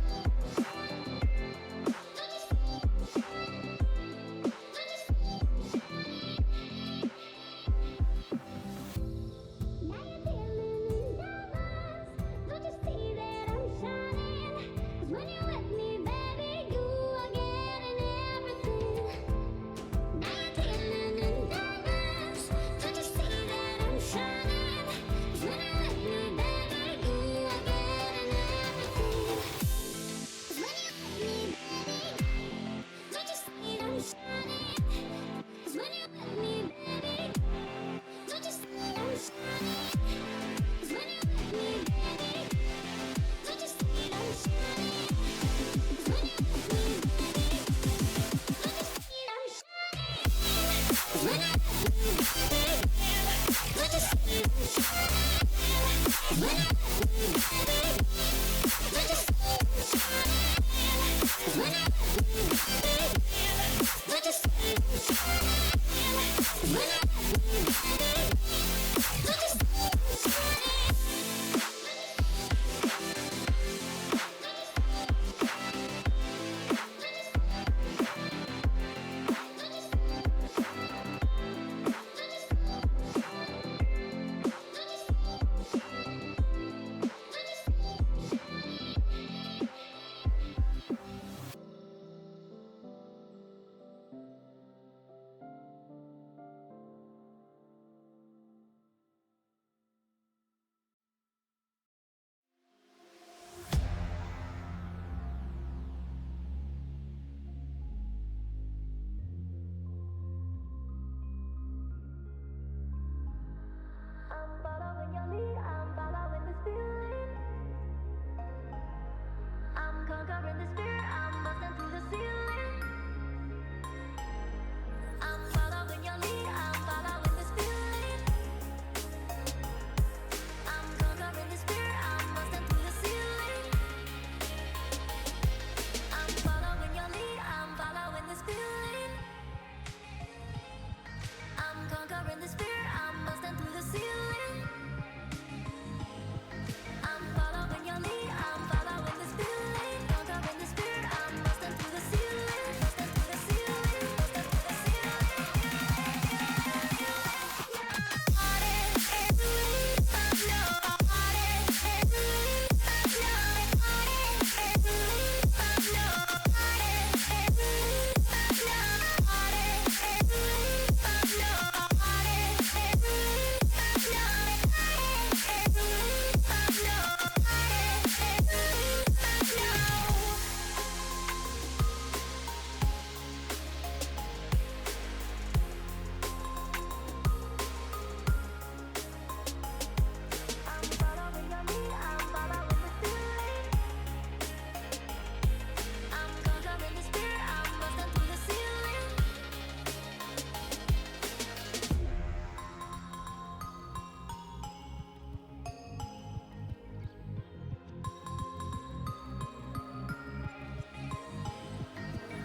conquering the spirit, I'm busting through the ceiling. I'm following your lead, I'm following this feeling. I'm conquering the spirit, I'm busting through the ceiling. I'm following your lead, I'm following this feeling. I'm conquering the spirit, I'm busting through the ceiling. I'm following your lead, I'm following this feeling. Conquering the spirit, I'm busting through the ceiling. Busting through the ceiling, busting through the ceiling. I'm following your lead, I'm following the feeling. I'm conquering the spirit, I'm busting through the ceiling.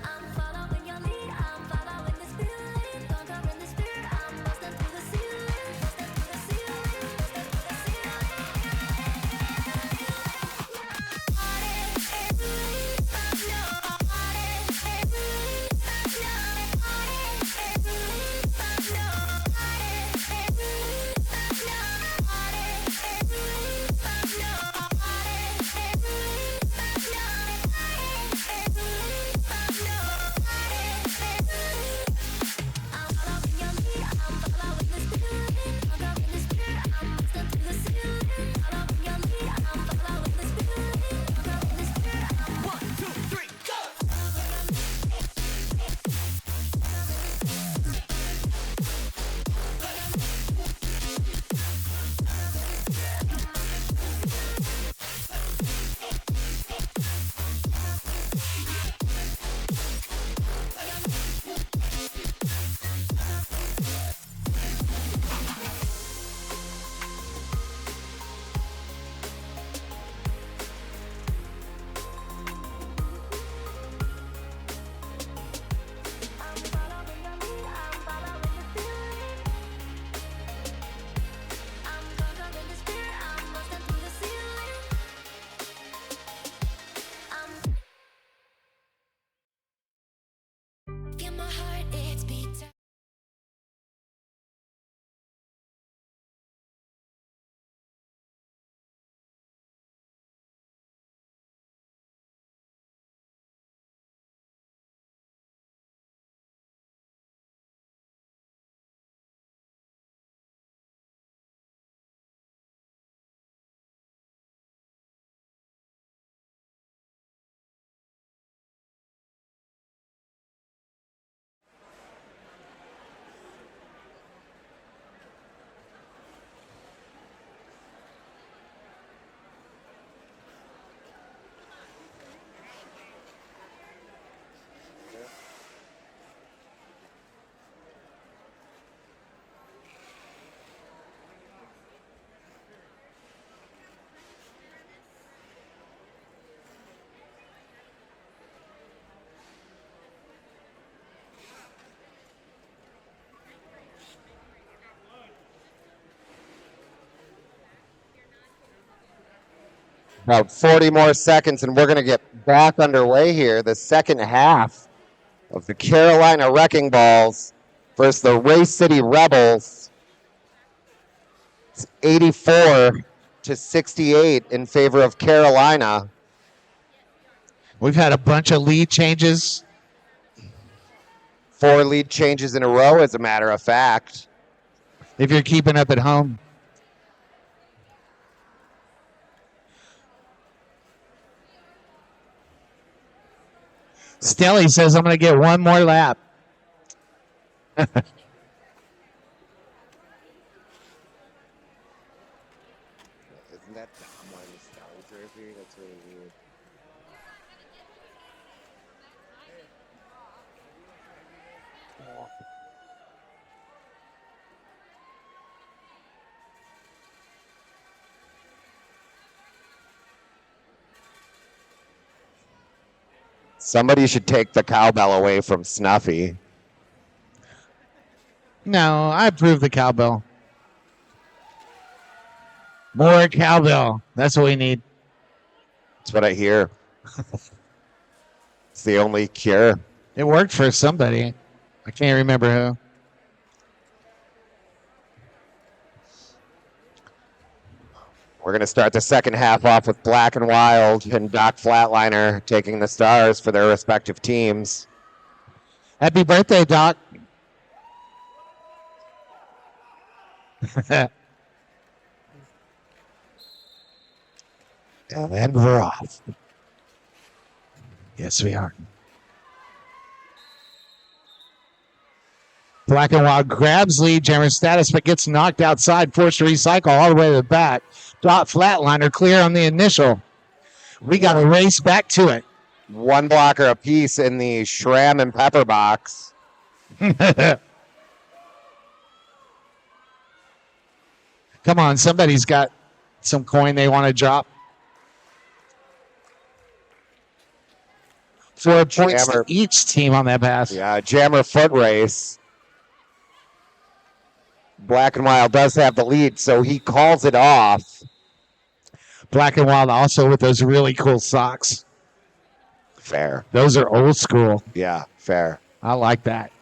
I'm following your lead, I'm following this feeling. Conquering the spirit, I'm busting through the ceiling. Busting through the ceiling, busting through the ceiling. I'm following your lead, I'm following this feeling. Conquering the spirit, I'm busting through the ceiling. Following your lead, I'm following this feeling. Conquering the spirit, I'm 1, 2, 3, go! I'm following your lead, I'm following the feeling. I'm conquering the spirit, I'm busting through the ceiling. Feel my heart, it's beating. About 40 more seconds, and we're going to get back underway here. The second half of the Carolina Wrecking Balls versus the Race City Rebels. It's 84-68 in favor of Carolina. We've had a bunch of lead changes. 4 lead changes in a row, as a matter of fact. If you're keeping up at home. Stelly says I'm going to get one more lap. Isn't that Dom wearing the Stelly jersey? That's really weird. Somebody should take the cowbell away from Snuffy. No, I approve the cowbell. More cowbell. That's what we need. That's what I hear. It's the only cure. It worked for somebody. I can't remember who. We're going to start the second half off with Black and Wild and Doc Flatliner taking the stars for their respective teams. Happy birthday, Doc. And we're off. Yes, we are. Black and Wild grabs lead jammer status, but gets knocked outside, forced to recycle all the way to the back. Dot Flatliner clear on the initial. We got to race back to it. One blocker apiece in the Shram and Pepper box. Come on, somebody's got some coin they want to drop. 4 points to each team on that pass. Yeah, jammer foot race. Black and Wild does have the lead, so he calls it off. Black and Wild also with those really cool socks. Fair. Those are old school. Yeah, fair. I like that.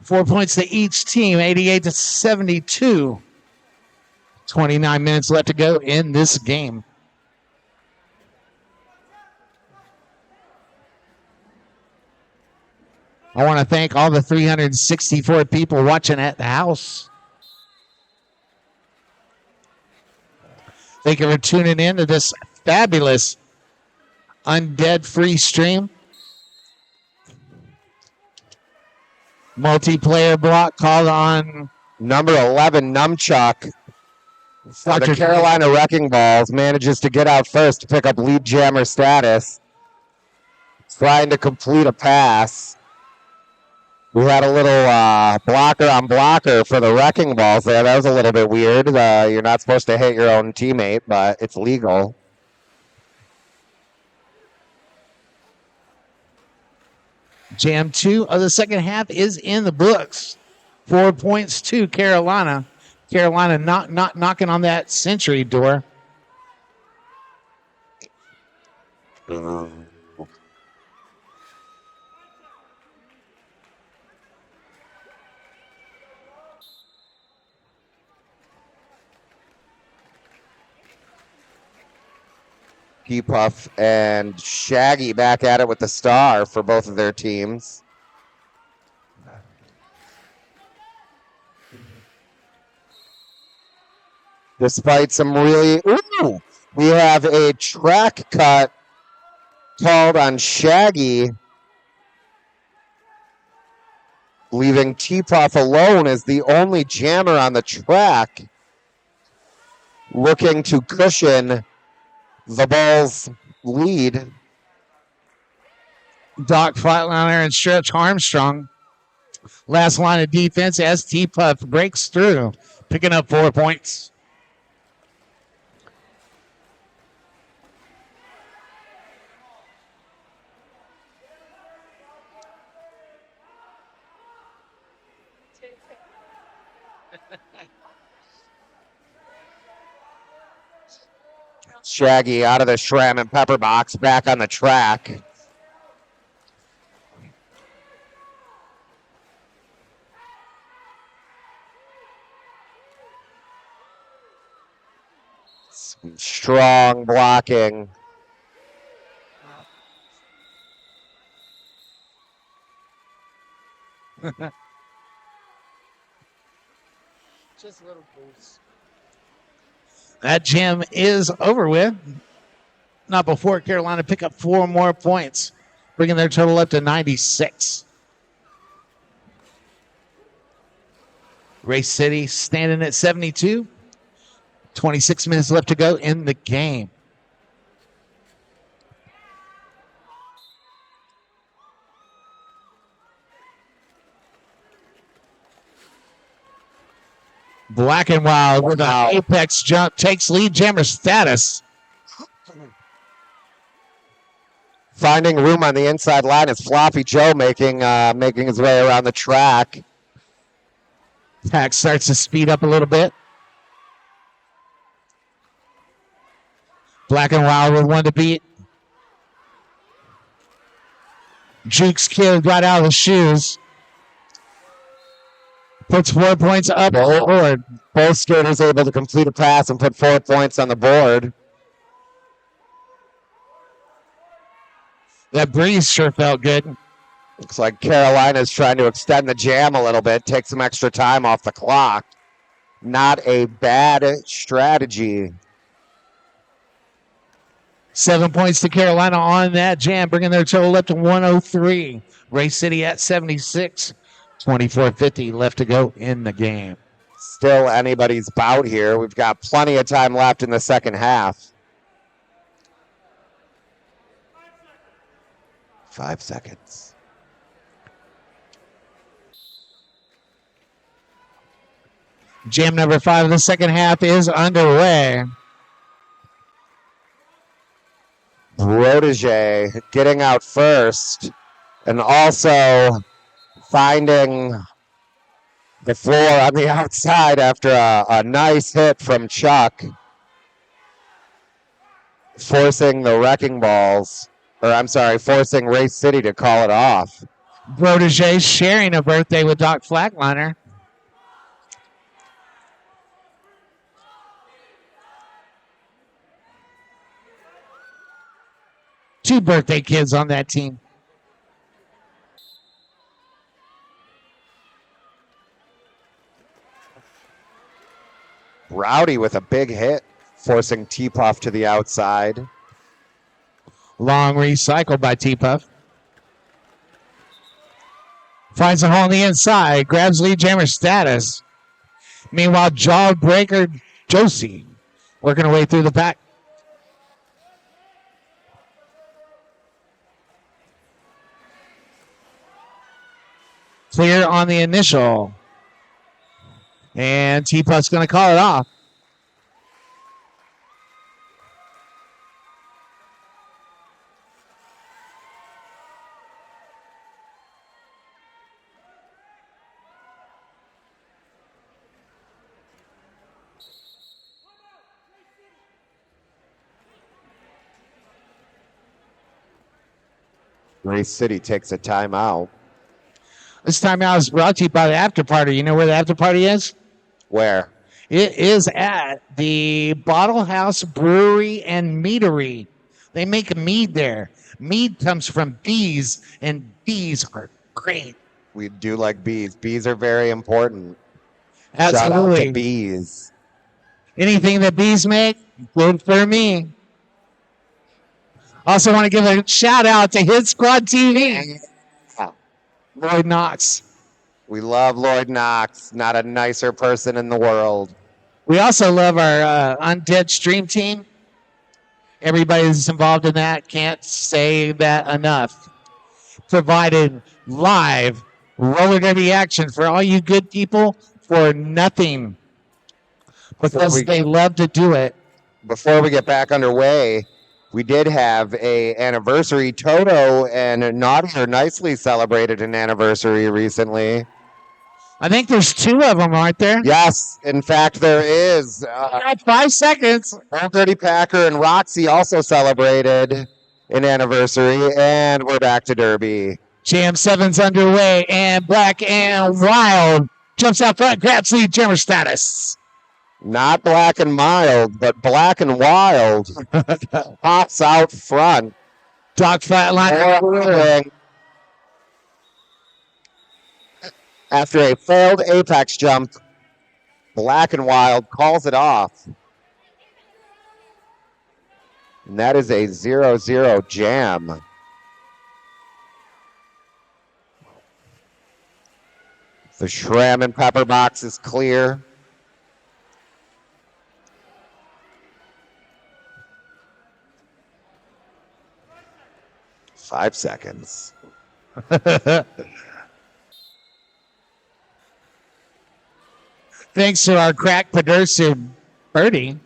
4 points to each team, 88-72. 29 minutes left to go in this game. I want to thank all the 364 people watching at the house. Thank you for tuning in to this fabulous Undead free stream. Multiplayer block called on number 11, Numchuck. The Carolina Wrecking Balls manages to get out first to pick up lead jammer status. Trying to complete a pass. We had a little blocker on blocker for the Wrecking Balls there. That was a little bit weird. You're not supposed to hit your own teammate, but it's legal. Jam 2 of the second half is in the books. 4 points to Carolina. Carolina not knocking on that century door. P-Puff and Shaggy back at it with the star for both of their teams. Despite some really... Ooh! We have a track cut called on Shaggy, leaving T-Puff alone as the only jammer on the track, looking to cushion the Bulls' lead. Doc Flatliner and Stretch Armstrong. Last line of defense as T-Puff breaks through, picking up 4 points. Shaggy out of the Shram and Pepper box, back on the track. Some strong blocking. Just a little boost. That jam is over with. Not before Carolina pick up 4 more points, bringing their total up to 96. Race City standing at 72. 26 minutes left to go in the game. Black and Wild with an apex jump takes lead jammer status. Finding room on the inside line is Floppy Joe making his way around the track. Pack starts to speed up a little bit. Black and Wild with one to beat. Juke's Kid got out of the shoes. Puts 4 points up on the board. Both skaters able to complete a pass and put 4 points on the board. That breeze sure felt good. Looks like Carolina's trying to extend the jam a little bit, take some extra time off the clock. Not a bad strategy. 7 points to Carolina on that jam, bringing their total up to 103. Race City at 76. 24:50 left to go in the game. Still anybody's bout here. We've got plenty of time left in the second half. 5 seconds. Jam number 5 of the second half is underway. Protege getting out first and also finding the floor on the outside after a nice hit from Chuck, forcing the Wrecking Balls, forcing Race City to call it off. Protege sharing a birthday with Doc Flatliner. Two birthday kids on that team. Rowdy with a big hit, forcing T-Puff to the outside. Long recycle by T-Puff. Finds a hole on the inside, grabs lead jammer status. Meanwhile, Jawbreaker Josie working her way through the pack. Clear on the initial. And T-Puff's going to call it off. Race City takes a timeout. This timeout is brought to you by the after party. You know where the after party is? Where? It is at the Bottle House Brewery and Meadery. They make a mead there. Mead comes from bees, and bees are great. We do like bees. Bees are very important. Shout out Absolutely. to bees. Anything that bees make, good for me. Also want to give a shout out to Hit Squad TV. Lloyd Knox. We love Lloyd Knox. Not a nicer person in the world. We also love our Undead Stream team. Everybody that's involved in that, can't say that enough. Provided live roller derby action for all you good people for nothing. Because they love to do it. Before we get back underway, we did have a anniversary. Toto and Naughty or Nicely celebrated an anniversary recently. I think there's two of them, aren't there? Yes, in fact, there is. 5 seconds. Old Dirty Packer and Roxy also celebrated an anniversary, and we're back to Derby. Jam 7's underway, and Black and Wild jumps out front, grabs lead jammer status. Not Black and Mild, but Black and Wild pops out front. Doc Flatline. After a failed apex jump, Black and Wild calls it off. And that is a 0-0 jam. The Shram and Pepper box is clear. Five seconds. Thanks to our crack producer, Birdie.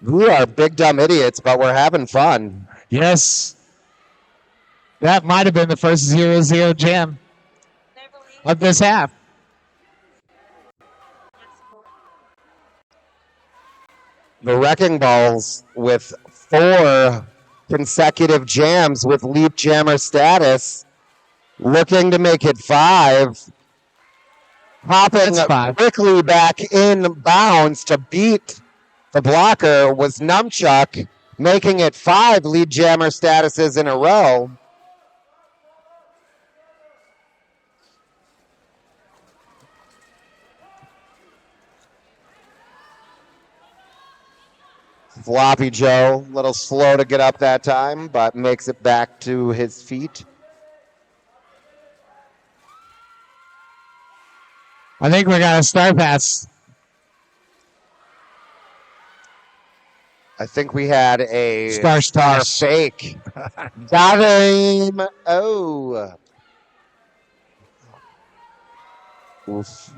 We are big dumb idiots, but we're having fun. Yes. That might have been the first 0-0 jam I believe of this half. The Wrecking Balls with 4 consecutive jams with leap jammer status, looking to make it 5. Hopping That's 5. quickly back in bounds to beat the blocker was Numchuck, making it 5 lead jammer statuses in a row. Floppy Joe, a little slow to get up that time, but makes it back to his feet. I think we got a star pass. I think we had a Star fake. Got him. Oh. Oof.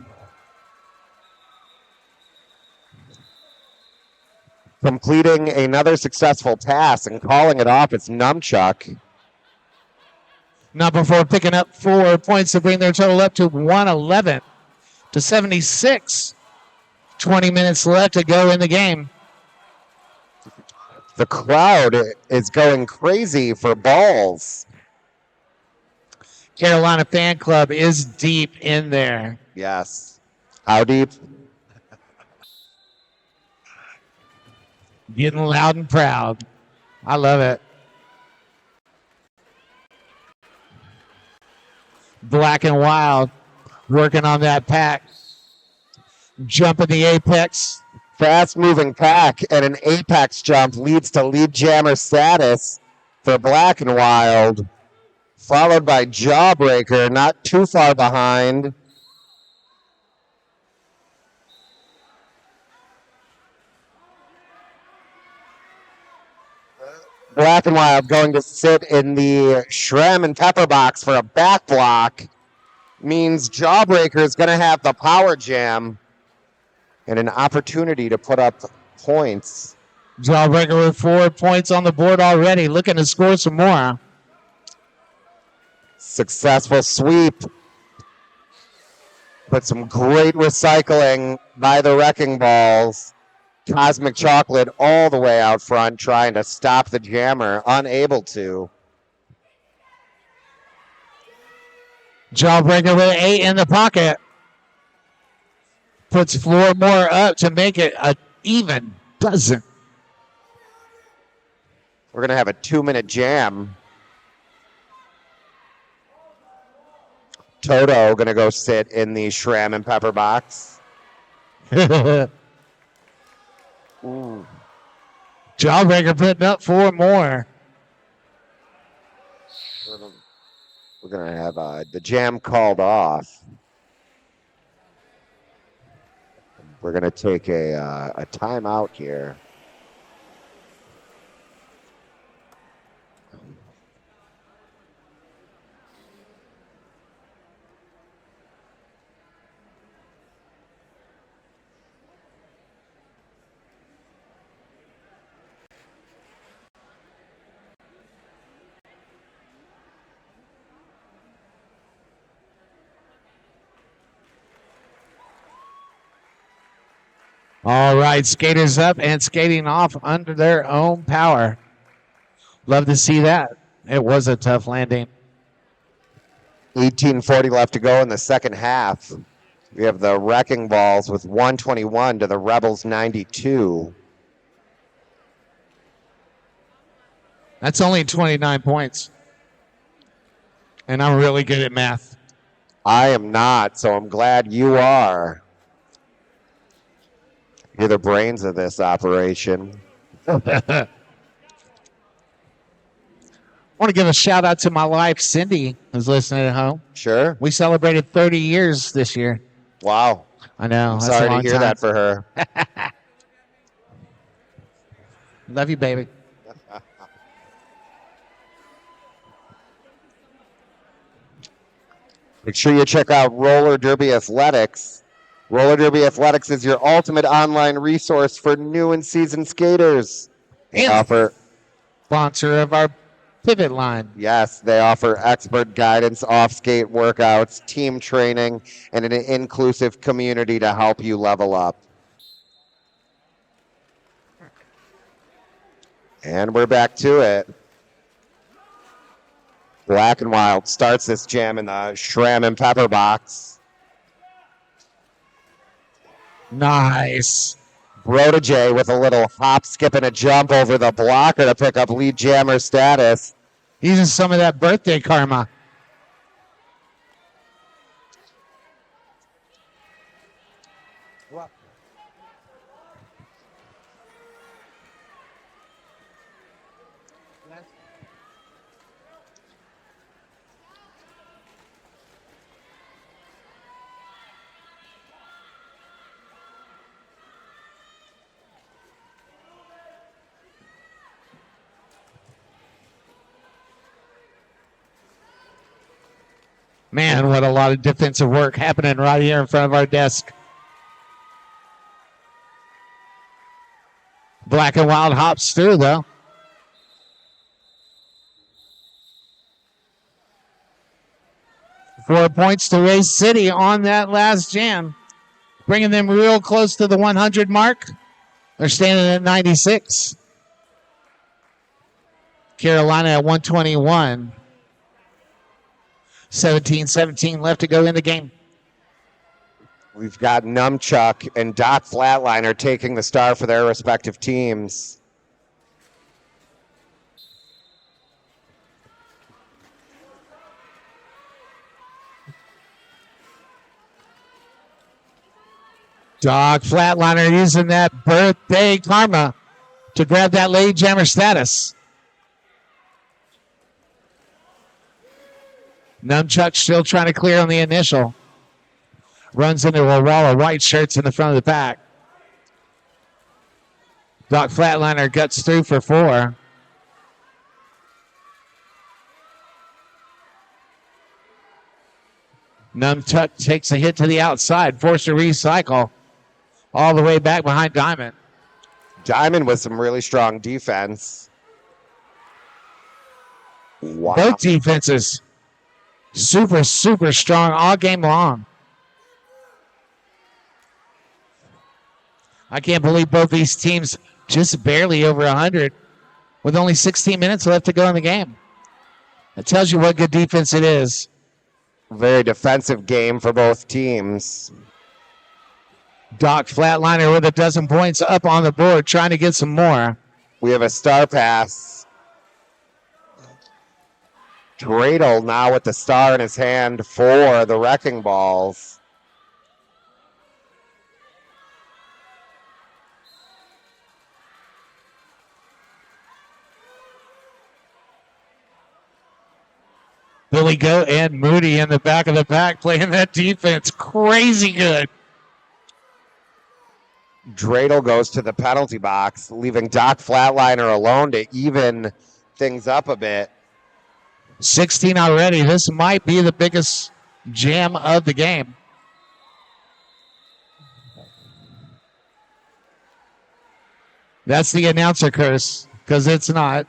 Completing another successful pass and calling it off, it's Numchuck. Not before picking up 4 points to bring their total up to 111 to 76. 20 minutes left to go in the game. The crowd is going crazy for balls. Carolina Fan Club is deep in there. Yes. How deep? Getting loud and proud. I love it. Black and Wild working on that pack. Jumping the apex. Fast moving pack and an apex jump leads to lead jammer status for Black and Wild, followed by Jawbreaker, not too far behind. Black and Wild going to sit in the Shrem and Pepper box for a back block. Means Jawbreaker is going to have the power jam and an opportunity to put up points. Jawbreaker with 4 points on the board already, looking to score some more. Successful sweep. But some great recycling by the Wrecking Balls. Cosmic Chocolate all the way out front trying to stop the jammer, unable to. Jawbreaker with 8 in the pocket. Puts Floormore up to make it an even dozen. We're going to have a 2-minute jam. Toto going to go sit in the Shram and Pepper box. Ooh. Jawbreaker putting up 4 more. We're going to have the jam called off. We're going to take a timeout here. All right, skaters up and skating off under their own power. Love to see that. It was a tough landing. 18:40 left to go in the second half. We have the Wrecking Balls with 121 to the Rebels 92. That's only 29 points. And I'm really good at math. I am not, so I'm glad you are. You're the brains of this operation. I want to give a shout out to my wife, Cindy, who's listening at home. Sure. We celebrated 30 years this year. Wow. I know. I'm that's a sorry to long hear time. that for her. Love you, baby. Make sure you check out Roller Derby Athletics. Roller Derby Athletics is your ultimate online resource for new and seasoned skaters. They And offer sponsor of our pivot line. Yes, they offer expert guidance, off skate workouts, team training, and an inclusive community to help you level up. And we're back to it. Black and Wild starts this jam in the Shram and Pepper box. Nice. Protege with a little hop, skip, and a jump over the blocker to pick up lead jammer status. Using some of that birthday karma. Man, what a lot of defensive work happening right here in front of our desk. Black and Wild hops through, though. Four points to Race City on that last jam, bringing them real close to the 100 mark. They're standing at 96. Carolina at 121. 17-17 left to go in the game. We've got Numchuck and Doc Flatliner taking the star for their respective teams. Doc Flatliner using that birthday karma to grab that lead jammer status. Numchuck still trying to clear on the initial. Runs into a wall of white shirts in the front of the pack. Doc Flatliner guts through for 4. Numchuck takes a hit to the outside, forced to recycle all the way back behind Diamond. Diamond with some really strong defense. Wow. Both defenses super, super strong all game long. I can't believe both these teams just barely over 100 with only 16 minutes left to go in the game. That tells you what good defense it is. Very defensive game for both teams. Doc Flatliner with 12 points up on the board, trying to get some more. We have a star pass. Dreidel now with the star in his hand for the Wrecking Balls. Billy Goat and Moody in the back of the pack playing that defense crazy good. Dreidel goes to the penalty box, leaving Doc Flatliner alone to even things up a bit. 16 already. This might be the biggest jam of the game. That's the announcer curse, because it's not.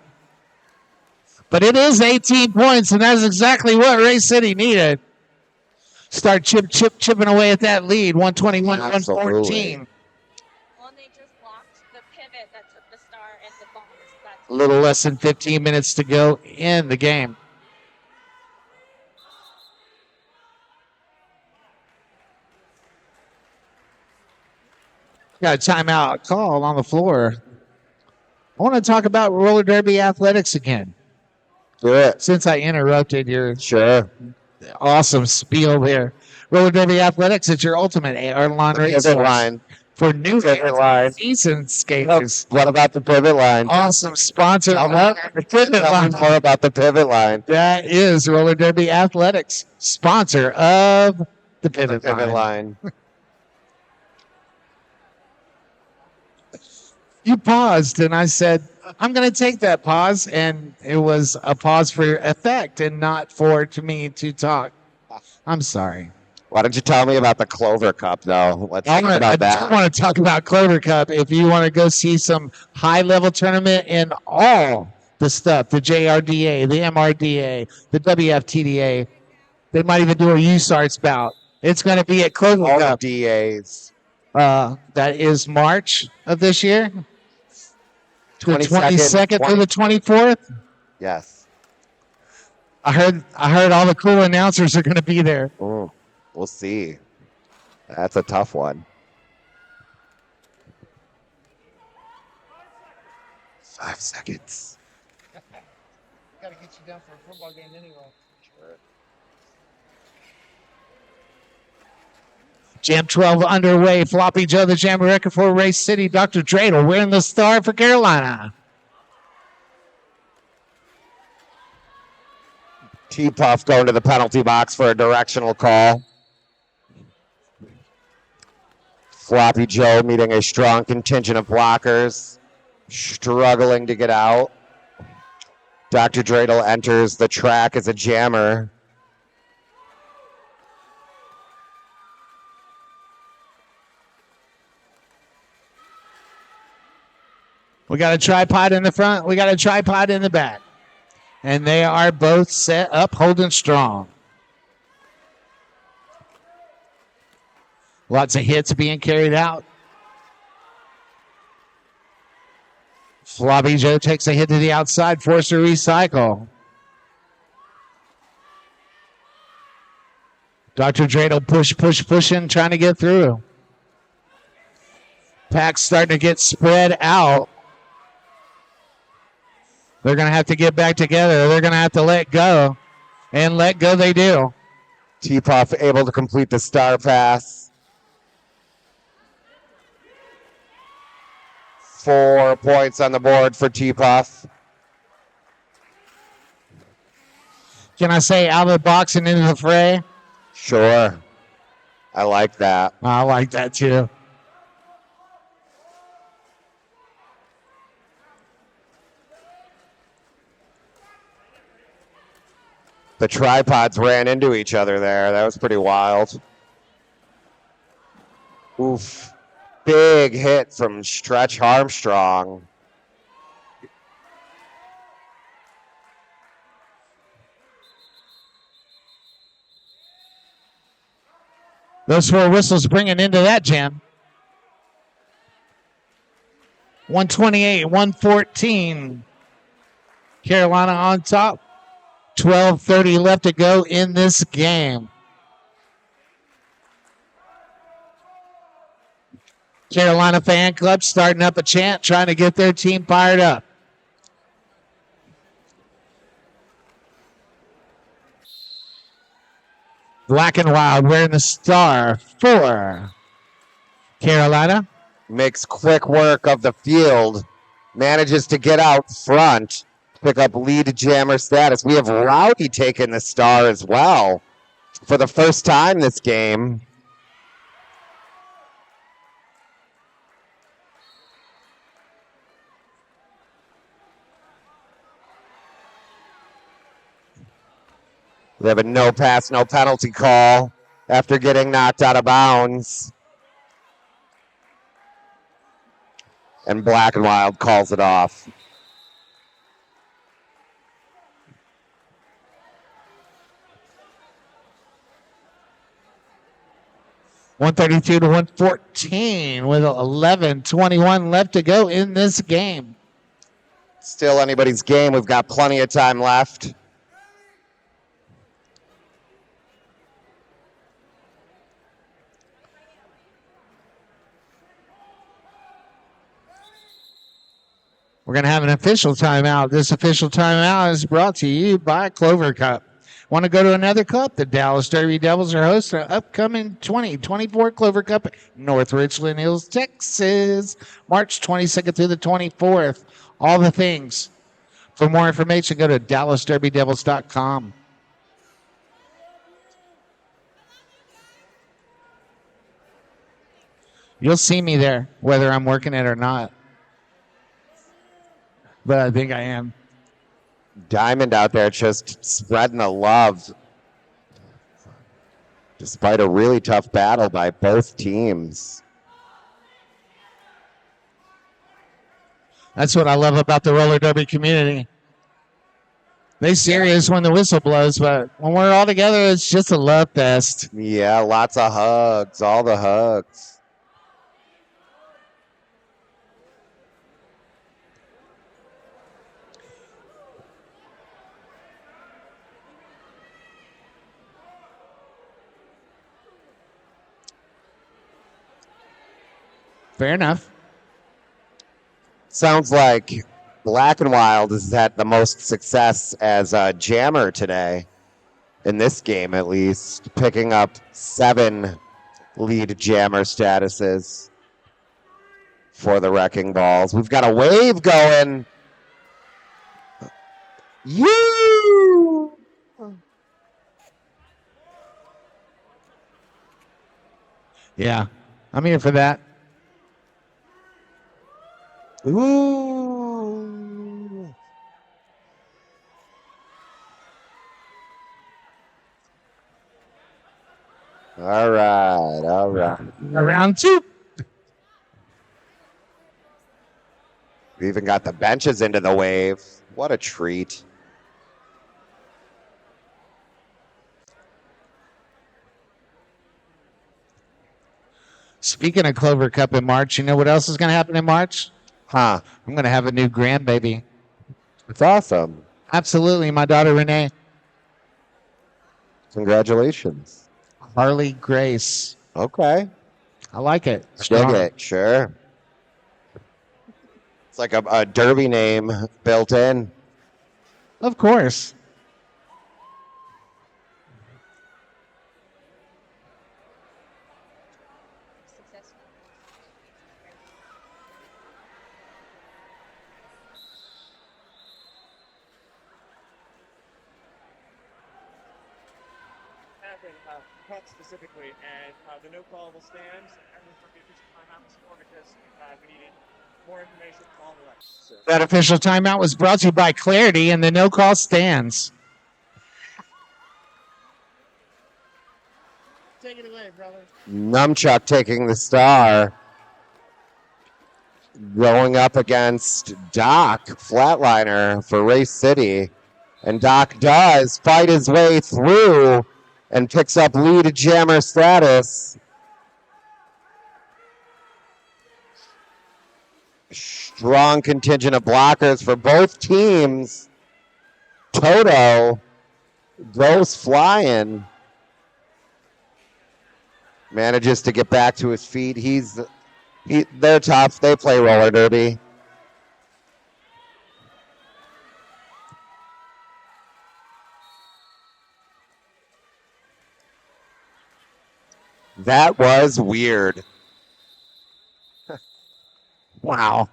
But it is 18 points, and that's exactly what Race City needed. Start chipping away at that lead, 121, 114. Well, they just blocked the pivot that took the star and the box. That's A little less than 15 minutes to go in the game. Got a timeout call on the floor. I want to talk about roller derby athletics again. Do it. Since I interrupted your Sure. awesome spiel there. Roller derby athletics is your ultimate airline race Pivot line. for new Pivot line. season skaters. What about the pivot line? Awesome sponsor Tell of the pivot Tell me line. more about the pivot line. That is roller derby athletics, sponsor of the pivot, Pivot line. line. You paused, and I said, I'm going to take that pause, and it was a pause for effect and not for me to talk. I'm sorry. Why don't you tell me about the Clover Cup, though? Let's talk I about do that. want to talk about Clover Cup. If you want to go see some high-level tournament in all the stuff, the JRDA, the MRDA, the WFTDA. They might even do a USARTS bout. It's going to be at Clover All the Cup. DAs. That is March of this year. The 22nd through the 24th. Yes. I heard all the cool announcers are going to be there. Ooh, we'll see. That's a tough one. 5 seconds. Gotta get you down for a football game anyway. Sure. Jam 12 underway. Floppy Joe, the Jam record for Race City. Dr. Dreidel wearing the star for Carolina. T-Puff going to the penalty box for a directional call. Floppy Joe meeting a strong contingent of blockers, struggling to get out. Dr. Dreidel enters the track as a jammer. We got a tripod in the front. We got a tripod in the back. And they are both set up, holding strong. Lots of hits being carried out. Floppy Joe takes a hit to the outside, forced to recycle. Dr. Dreidel pushing, trying to get through. Pack's starting to get spread out. They're going to have to get back together. They're going to have to let go. And let go they do. T-Puff able to complete the star pass. 4 points on the board for T-Puff. Can I say out of the box and into the fray? Sure. I like that. I like that too. The tripods ran into each other there. That was pretty wild. Oof. Big hit from Stretch Armstrong. Those 4 whistles bringing into that jam. 128, 114. Carolina on top. 12:30 left to go in this game. Carolina fan club starting up a chant, trying to get their team fired up. Black and Wild wearing the star for Carolina. Makes quick work of the field. Manages to get out front. Pick up lead jammer status. We have Rowdy taking the star as well for the first time this game. We have a no pass, no penalty call after getting knocked out of bounds. And Black and Wild calls it off. .132 to 114 with 11:21 left to go in this game. Still anybody's game. We've got plenty of time left. We're going to have an official timeout. This official timeout is brought to you by Clover Cup. Want to go to another cup? The Dallas Derby Devils are hosts of upcoming 2024 Clover Cup, North Richland Hills, Texas, March 22nd through the 24th. All the things. For more information, go to DallasDerbyDevils.com. You'll see me there, whether I'm working it or not. But I think I am. Diamond out there just spreading the love. Despite a really tough battle by both teams. That's what I love about the roller derby community. They serious when the whistle blows, but when we're all together, it's just a love fest. Yeah, lots of hugs, all the hugs. Fair enough. Sounds like Black and Wild has had the most success as a jammer today, in this game at least, picking up 7 lead jammer statuses for the Wrecking Balls. We've got a wave going. You! Yeah, I'm here for that. Ooh. All right, all right. Round 2. We even got the benches into the wave. What a treat. Speaking of Clover Cup in March, you know what else is going to happen in March? Huh. I'm going to have a new grandbaby. It's awesome. Absolutely, my daughter Renee. Congratulations. Harley Grace. Okay. I like it. Dig Strong. it, sure. It's like a derby name built in. Of course. Cut specifically, and the no callable stands. And for the official timeout was for because we needed more information from all the rest. That official timeout was brought to you by Clarity and the no call stands. Take it away, brother. Numchuck taking the star. Going up against Doc, flatliner for Race City. And Doc does fight his way through and picks up lead jammer status. Strong contingent of blockers for both teams. Toto goes flying. Manages to get back to his feet. They're tough. They play roller derby. That was weird. Wow.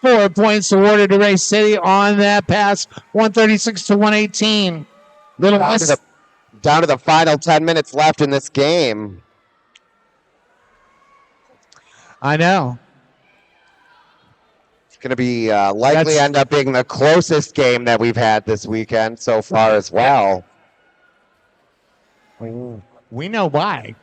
4 points awarded to Race City on that pass. 136 to 118. Little Down to the final 10 minutes left in this game. I know. It's going to be likely end up being the closest game that we've had this weekend so far as well. We know why.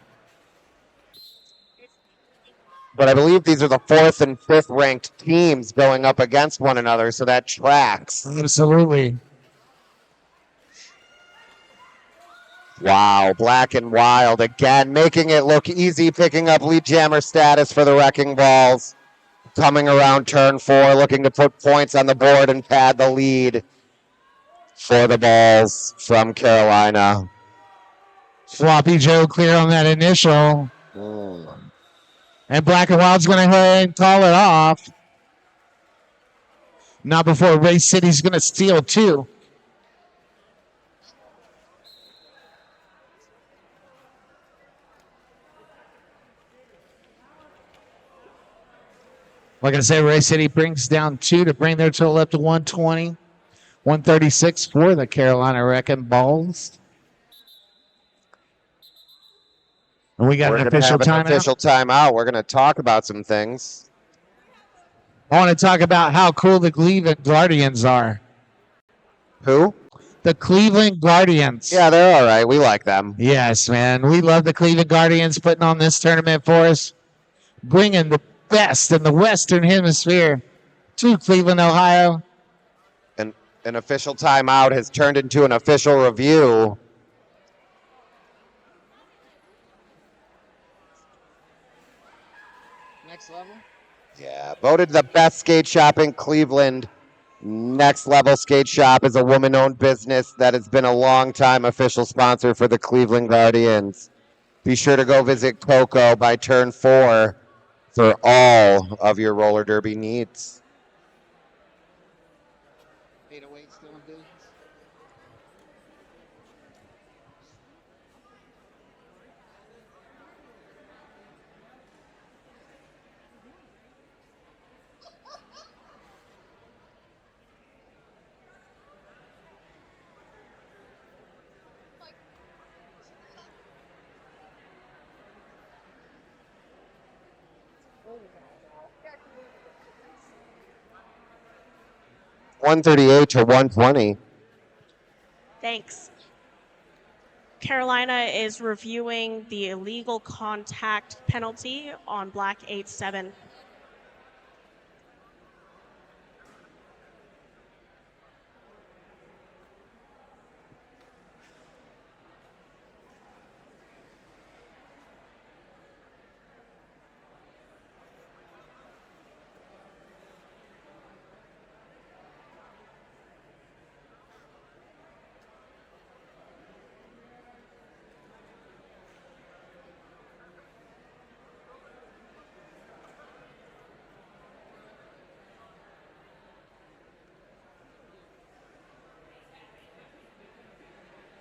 But I believe these are the 4th and 5th ranked teams going up against one another, so that tracks. Absolutely. Wow, Black and Wild again, making it look easy, picking up lead jammer status for the Wrecking Balls. Coming around turn 4, looking to put points on the board and pad the lead for the Balls from Carolina. Floppy Joe clear on that initial. And Black and Wild's going to go ahead and call it off. Not before Race City's going to steal 2. Like I said, Race City brings down 2 to bring their total up to 120. 136 for the Carolina Wrecking Balls. And we got an official timeout. Official timeout. We're going to talk about some things. I want to talk about how cool the Cleveland Guardians are. Who? The Cleveland Guardians. Yeah, they're all right. We like them. Yes, man. We love the Cleveland Guardians putting on this tournament for us. Bringing the best in the Western Hemisphere to Cleveland, Ohio. An official timeout has turned into an official review. Next level. Yeah, voted the best skate shop in Cleveland. Next Level Skate Shop is a woman-owned business that has been a long-time official sponsor for the Cleveland Guardians. Be sure to go visit Coco by turn 4 for all of your roller derby needs. 808 still in business. $138 to $120. Thanks. Carolina is reviewing the illegal contact penalty on Black 8-7.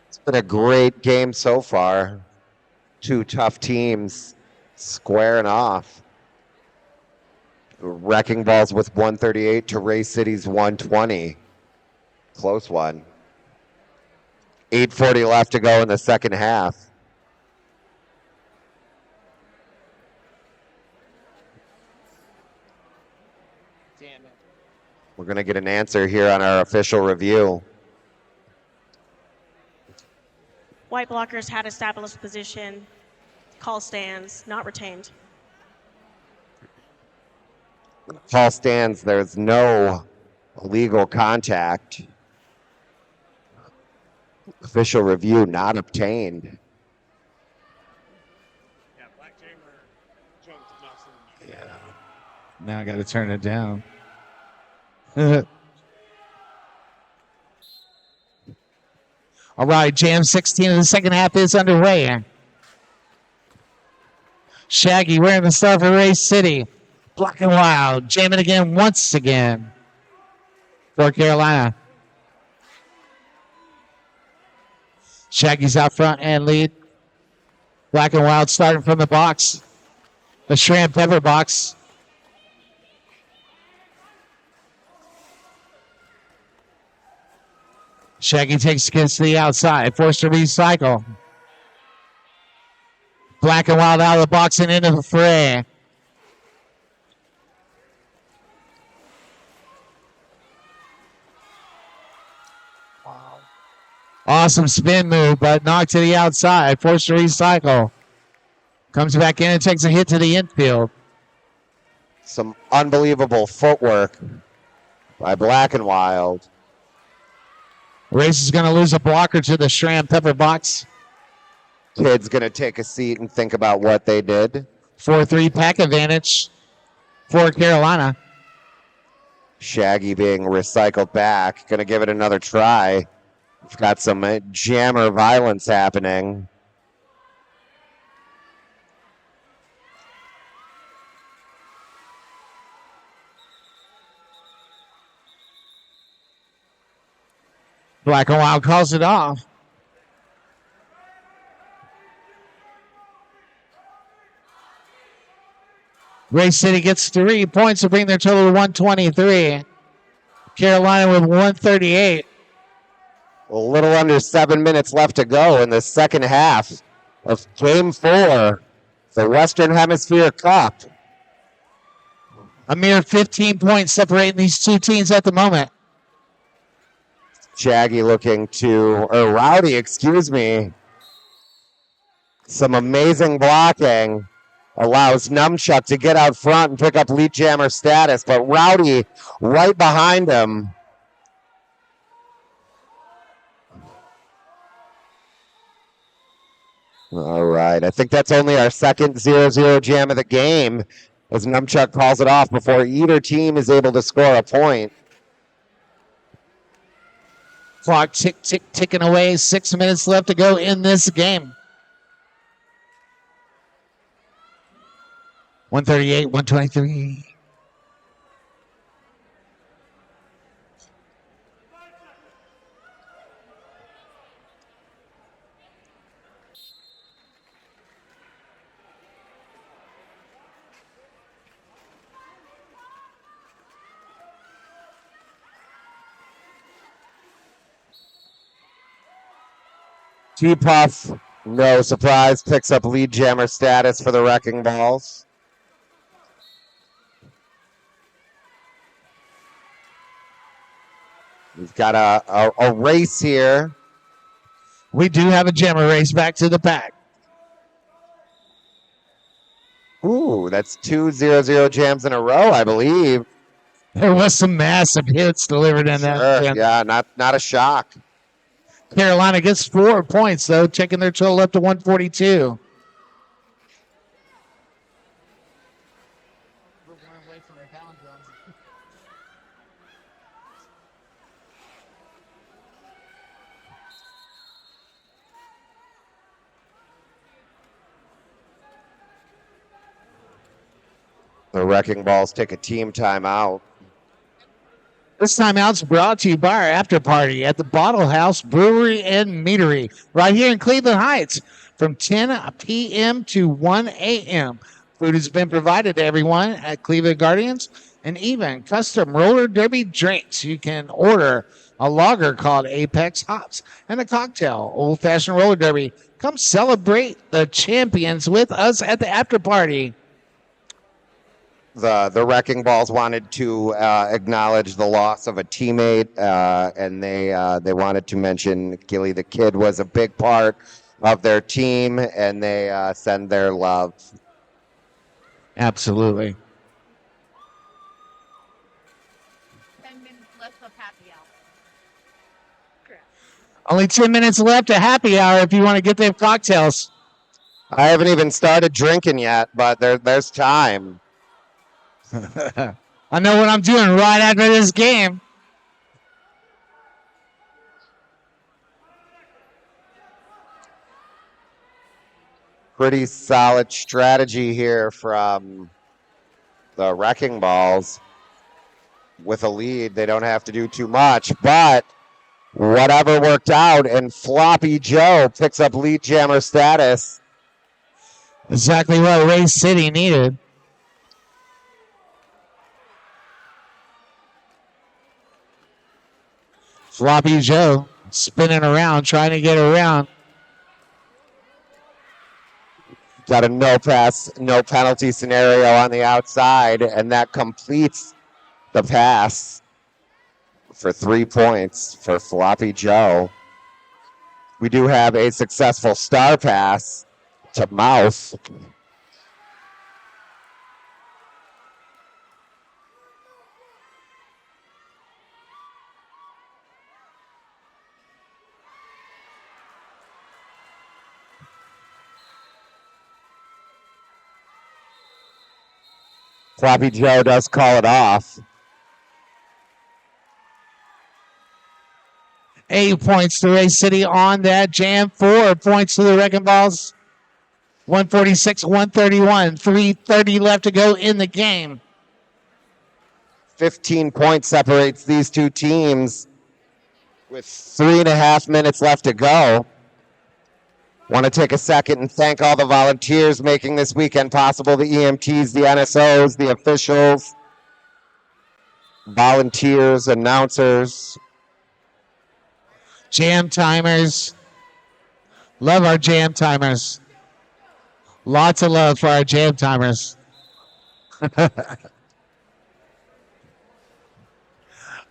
It's been a great game so far. Two tough teams squaring off. Wrecking Balls with 138 to Ray City's 120. Close one. 8:40 left to go in the second half. Damn it. We're going to get an answer here on our official review. White blockers had established position. Call stands, not retained. Call stands, there's no illegal contact. Official review not obtained. Yeah, Black Jamer jumped Nelson. Yeah. Now I got to turn it down. All right, Jam 16 of the second half is underway. Shaggy wearing the star for Ray City. Black and Wild, jamming again once again for Carolina. Shaggy's out front and lead. Black and Wild starting from the box. The shrimp pepper box. Shaggy takes kids to the outside, forced to recycle. Black and Wild out of the box and into the fray. Wow. Awesome spin move, but knocked to the outside, forced to recycle. Comes back in and takes a hit to the infield. Some unbelievable footwork by Black and Wild. Race is going to lose a blocker to the shrimp pepper box. Kid's going to take a seat and think about what they did. 4-3 pack advantage for Carolina. Shaggy being recycled back. Going to give it another try. We've got some jammer violence happening. Black and Wild calls it off. Ray City gets 3 points to bring their total to 123. Carolina with 138. A little under 7 minutes left to go in the second half of Game 4, the Western Hemisphere Cup. A mere 15 points separating these two teams at the moment. Rowdy, excuse me. Some amazing blocking. allows Numchuck to get out front and pick up lead jammer status, but Rowdy right behind him. All right, I think that's only our second 0-0 jam of the game as Numchuck calls it off before either team is able to score a point. Clock ticking away. 6 minutes left to go in this game. 138, 123. T-Puff, no surprise, picks up lead jammer status for the Wrecking Balls. We've got a race here. We do have a jammer race back to the pack. Ooh, that's 2 0-0 jams in a row, I believe. There was some massive hits delivered in that. Sure, yeah, not a shock. Carolina gets 4 points, though, taking their total up to 142. The Wrecking Balls take a team timeout. This timeout's brought to you by our after party at the Bottle House Brewery and Meadery right here in Cleveland Heights from 10 p.m. to 1 a.m. Food has been provided to everyone at Cleveland Guardians and even custom roller derby drinks. You can order a lager called Apex Hops and a cocktail, Old Fashioned Roller Derby. Come celebrate the champions with us at the after party. The Wrecking Balls wanted to acknowledge the loss of a teammate, and they wanted to mention Gilly the Kid was a big part of their team, and they send their love. Absolutely. 10 minutes left of happy hour. Only 10 minutes left to happy hour if you want to get them cocktails. I haven't even started drinking yet, but there's time. I know what I'm doing right after this game. Pretty solid strategy here from the Wrecking Balls. With a lead, they don't have to do too much, but whatever worked out, and Floppy Joe picks up lead jammer status. Exactly what Race City needed. Floppy Joe spinning around, trying to get around. Got a no pass, no penalty scenario on the outside, and that completes the pass for 3 points for Floppy Joe. We do have a successful star pass to Mouth. Floppy Joe does call it off. 8 points to Race City on that jam. 4 points to the Wrecking Balls. 146, 131. 3:30 left to go in the game. 15 points separates these two teams with 3.5 minutes left to go. Want to take a second and thank all the volunteers making this weekend possible, the EMTs, the NSOs, the officials, volunteers, announcers. Jam timers. Love our jam timers. Lots of love for our jam timers.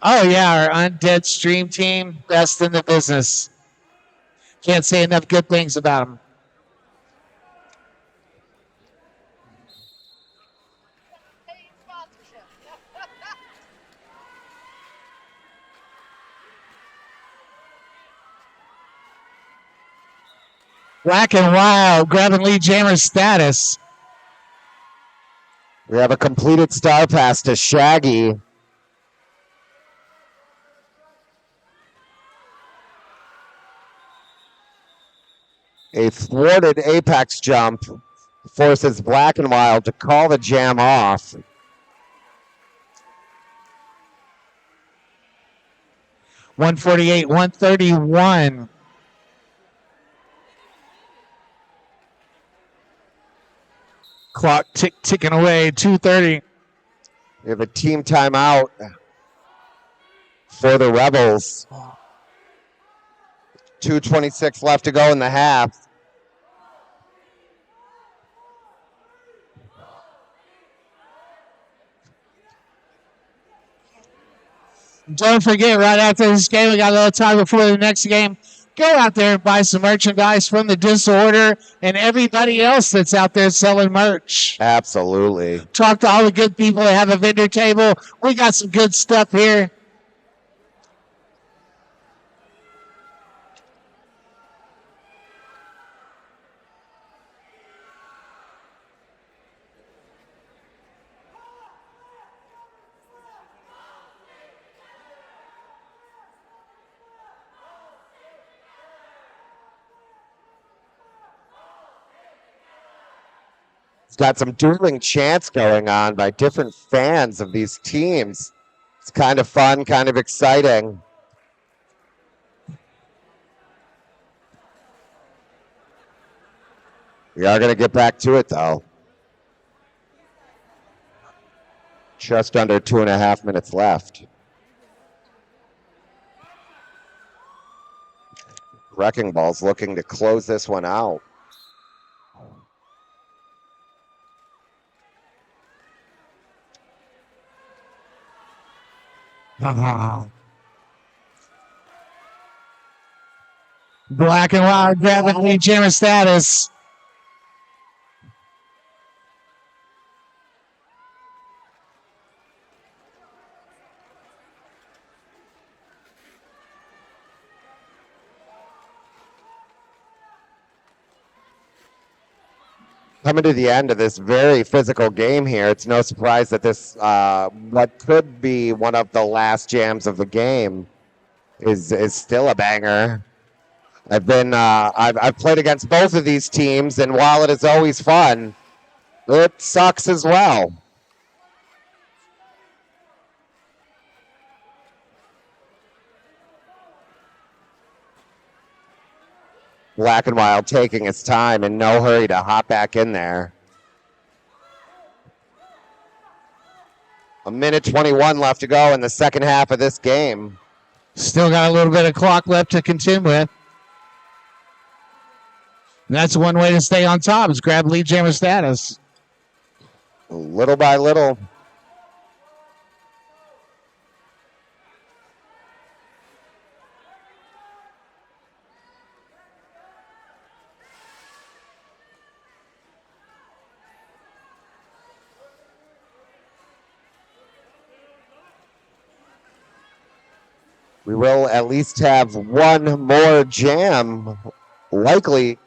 Oh, yeah, our Undead Stream team, best in the business. Can't say enough good things about them. Black and Wild grabbing lead jammer status. We have a completed star pass to Shaggy. A thwarted apex jump forces Black and Wild to call the jam off. $148, $131. Clock ticking away, 2:30. We have a team timeout for the Rebels. 2:26 left to go in the half. Don't forget, right after this game, we got a little time before the next game. Go out there and buy some merchandise from the Disorder and everybody else that's out there selling merch. Absolutely. Talk to all the good people that have a vendor table. We got some good stuff here. It's got some dueling chants going on by different fans of these teams. It's kind of fun, kind of exciting. We are going to get back to it, though. Just under 2.5 minutes left. Wrecking Ball's looking to close this one out. Black and Wild grabbing lead jammer status. Coming to the end of this very physical game here, it's no surprise that this, what could be one of the last jams of the game, is still a banger. I've played against both of these teams, and while it is always fun, it sucks as well. Black and Wild taking its time, in no hurry to hop back in there. 1:21 left to go in the second half of this game. Still got a little bit of clock left to contend with. And that's one way to stay on top, is grab lead jammer status. Little by little. We will at least have one more jam, likely.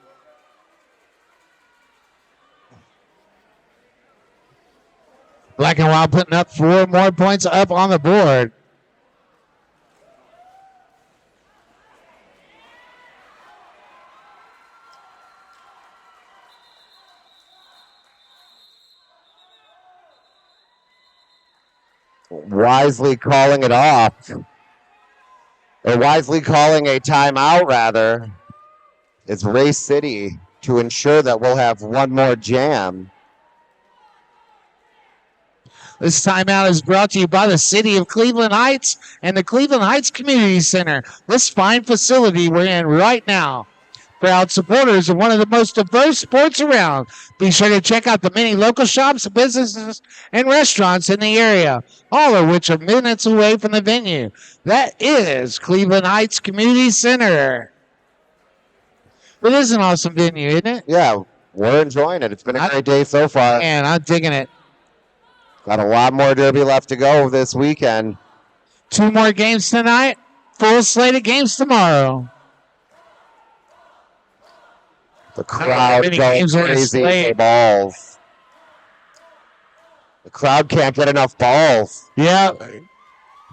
Black and Wild putting up 4 more points up on the board. Wisely calling it off, or wisely calling a timeout rather, is Race City to ensure that we'll have one more jam. This timeout is brought to you by the City of Cleveland Heights and the Cleveland Heights Community Center. This fine facility we're in right now. Proud supporters of one of the most diverse sports around. Be sure to check out the many local shops, businesses, and restaurants in the area, all of which are minutes away from the venue. That is Cleveland Heights Community Center. It is an awesome venue, isn't it? Yeah, we're enjoying it. It's been a great day so far. Man, I'm digging it. Got a lot more derby left to go this weekend. 2 more games tonight. Full slate of games tomorrow. The crowd many going games are crazy displayed. for balls. The crowd can't get enough balls Yeah,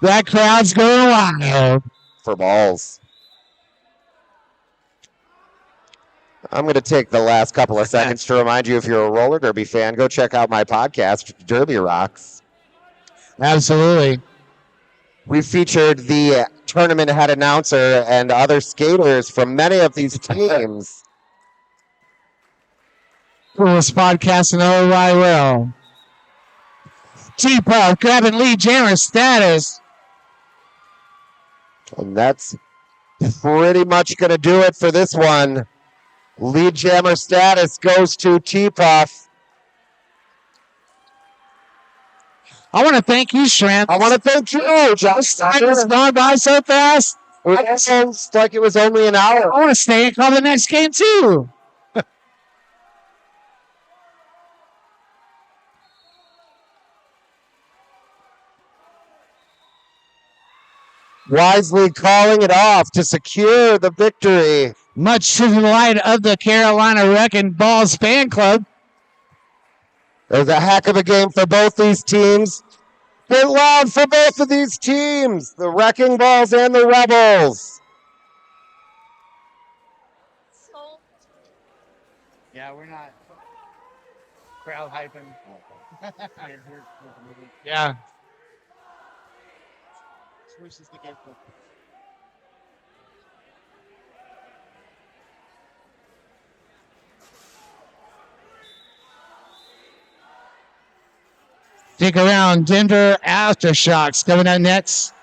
that crowd's going wild. for balls. I'm going to take the last couple of seconds to remind you, if you're a roller derby fan, go check out my podcast, Derby Rocks. Absolutely. We featured the tournament head announcer and other skaters from many of these teams. Coolest podcast in the whole wide world. T-Puff grabbing lead jammer status. And that's pretty much going to do it for this one. Lead jammer status goes to T-Puff. I want to thank you, Shrimp. I want to thank you, Josh. Time has gone by so fast. It sounds like it was only an hour. I want to stay and call the next game, too. Wisely calling it off to secure the victory. Much to the delight of the Carolina Wrecking Balls fan club. It was a heck of a game for both these teams. Get loud for both of these teams, the Wrecking Balls and the Rebels. So Yeah, we're not crowd hyping. Yeah. Switches the game. Stick around. Denver Aftershocks coming out next.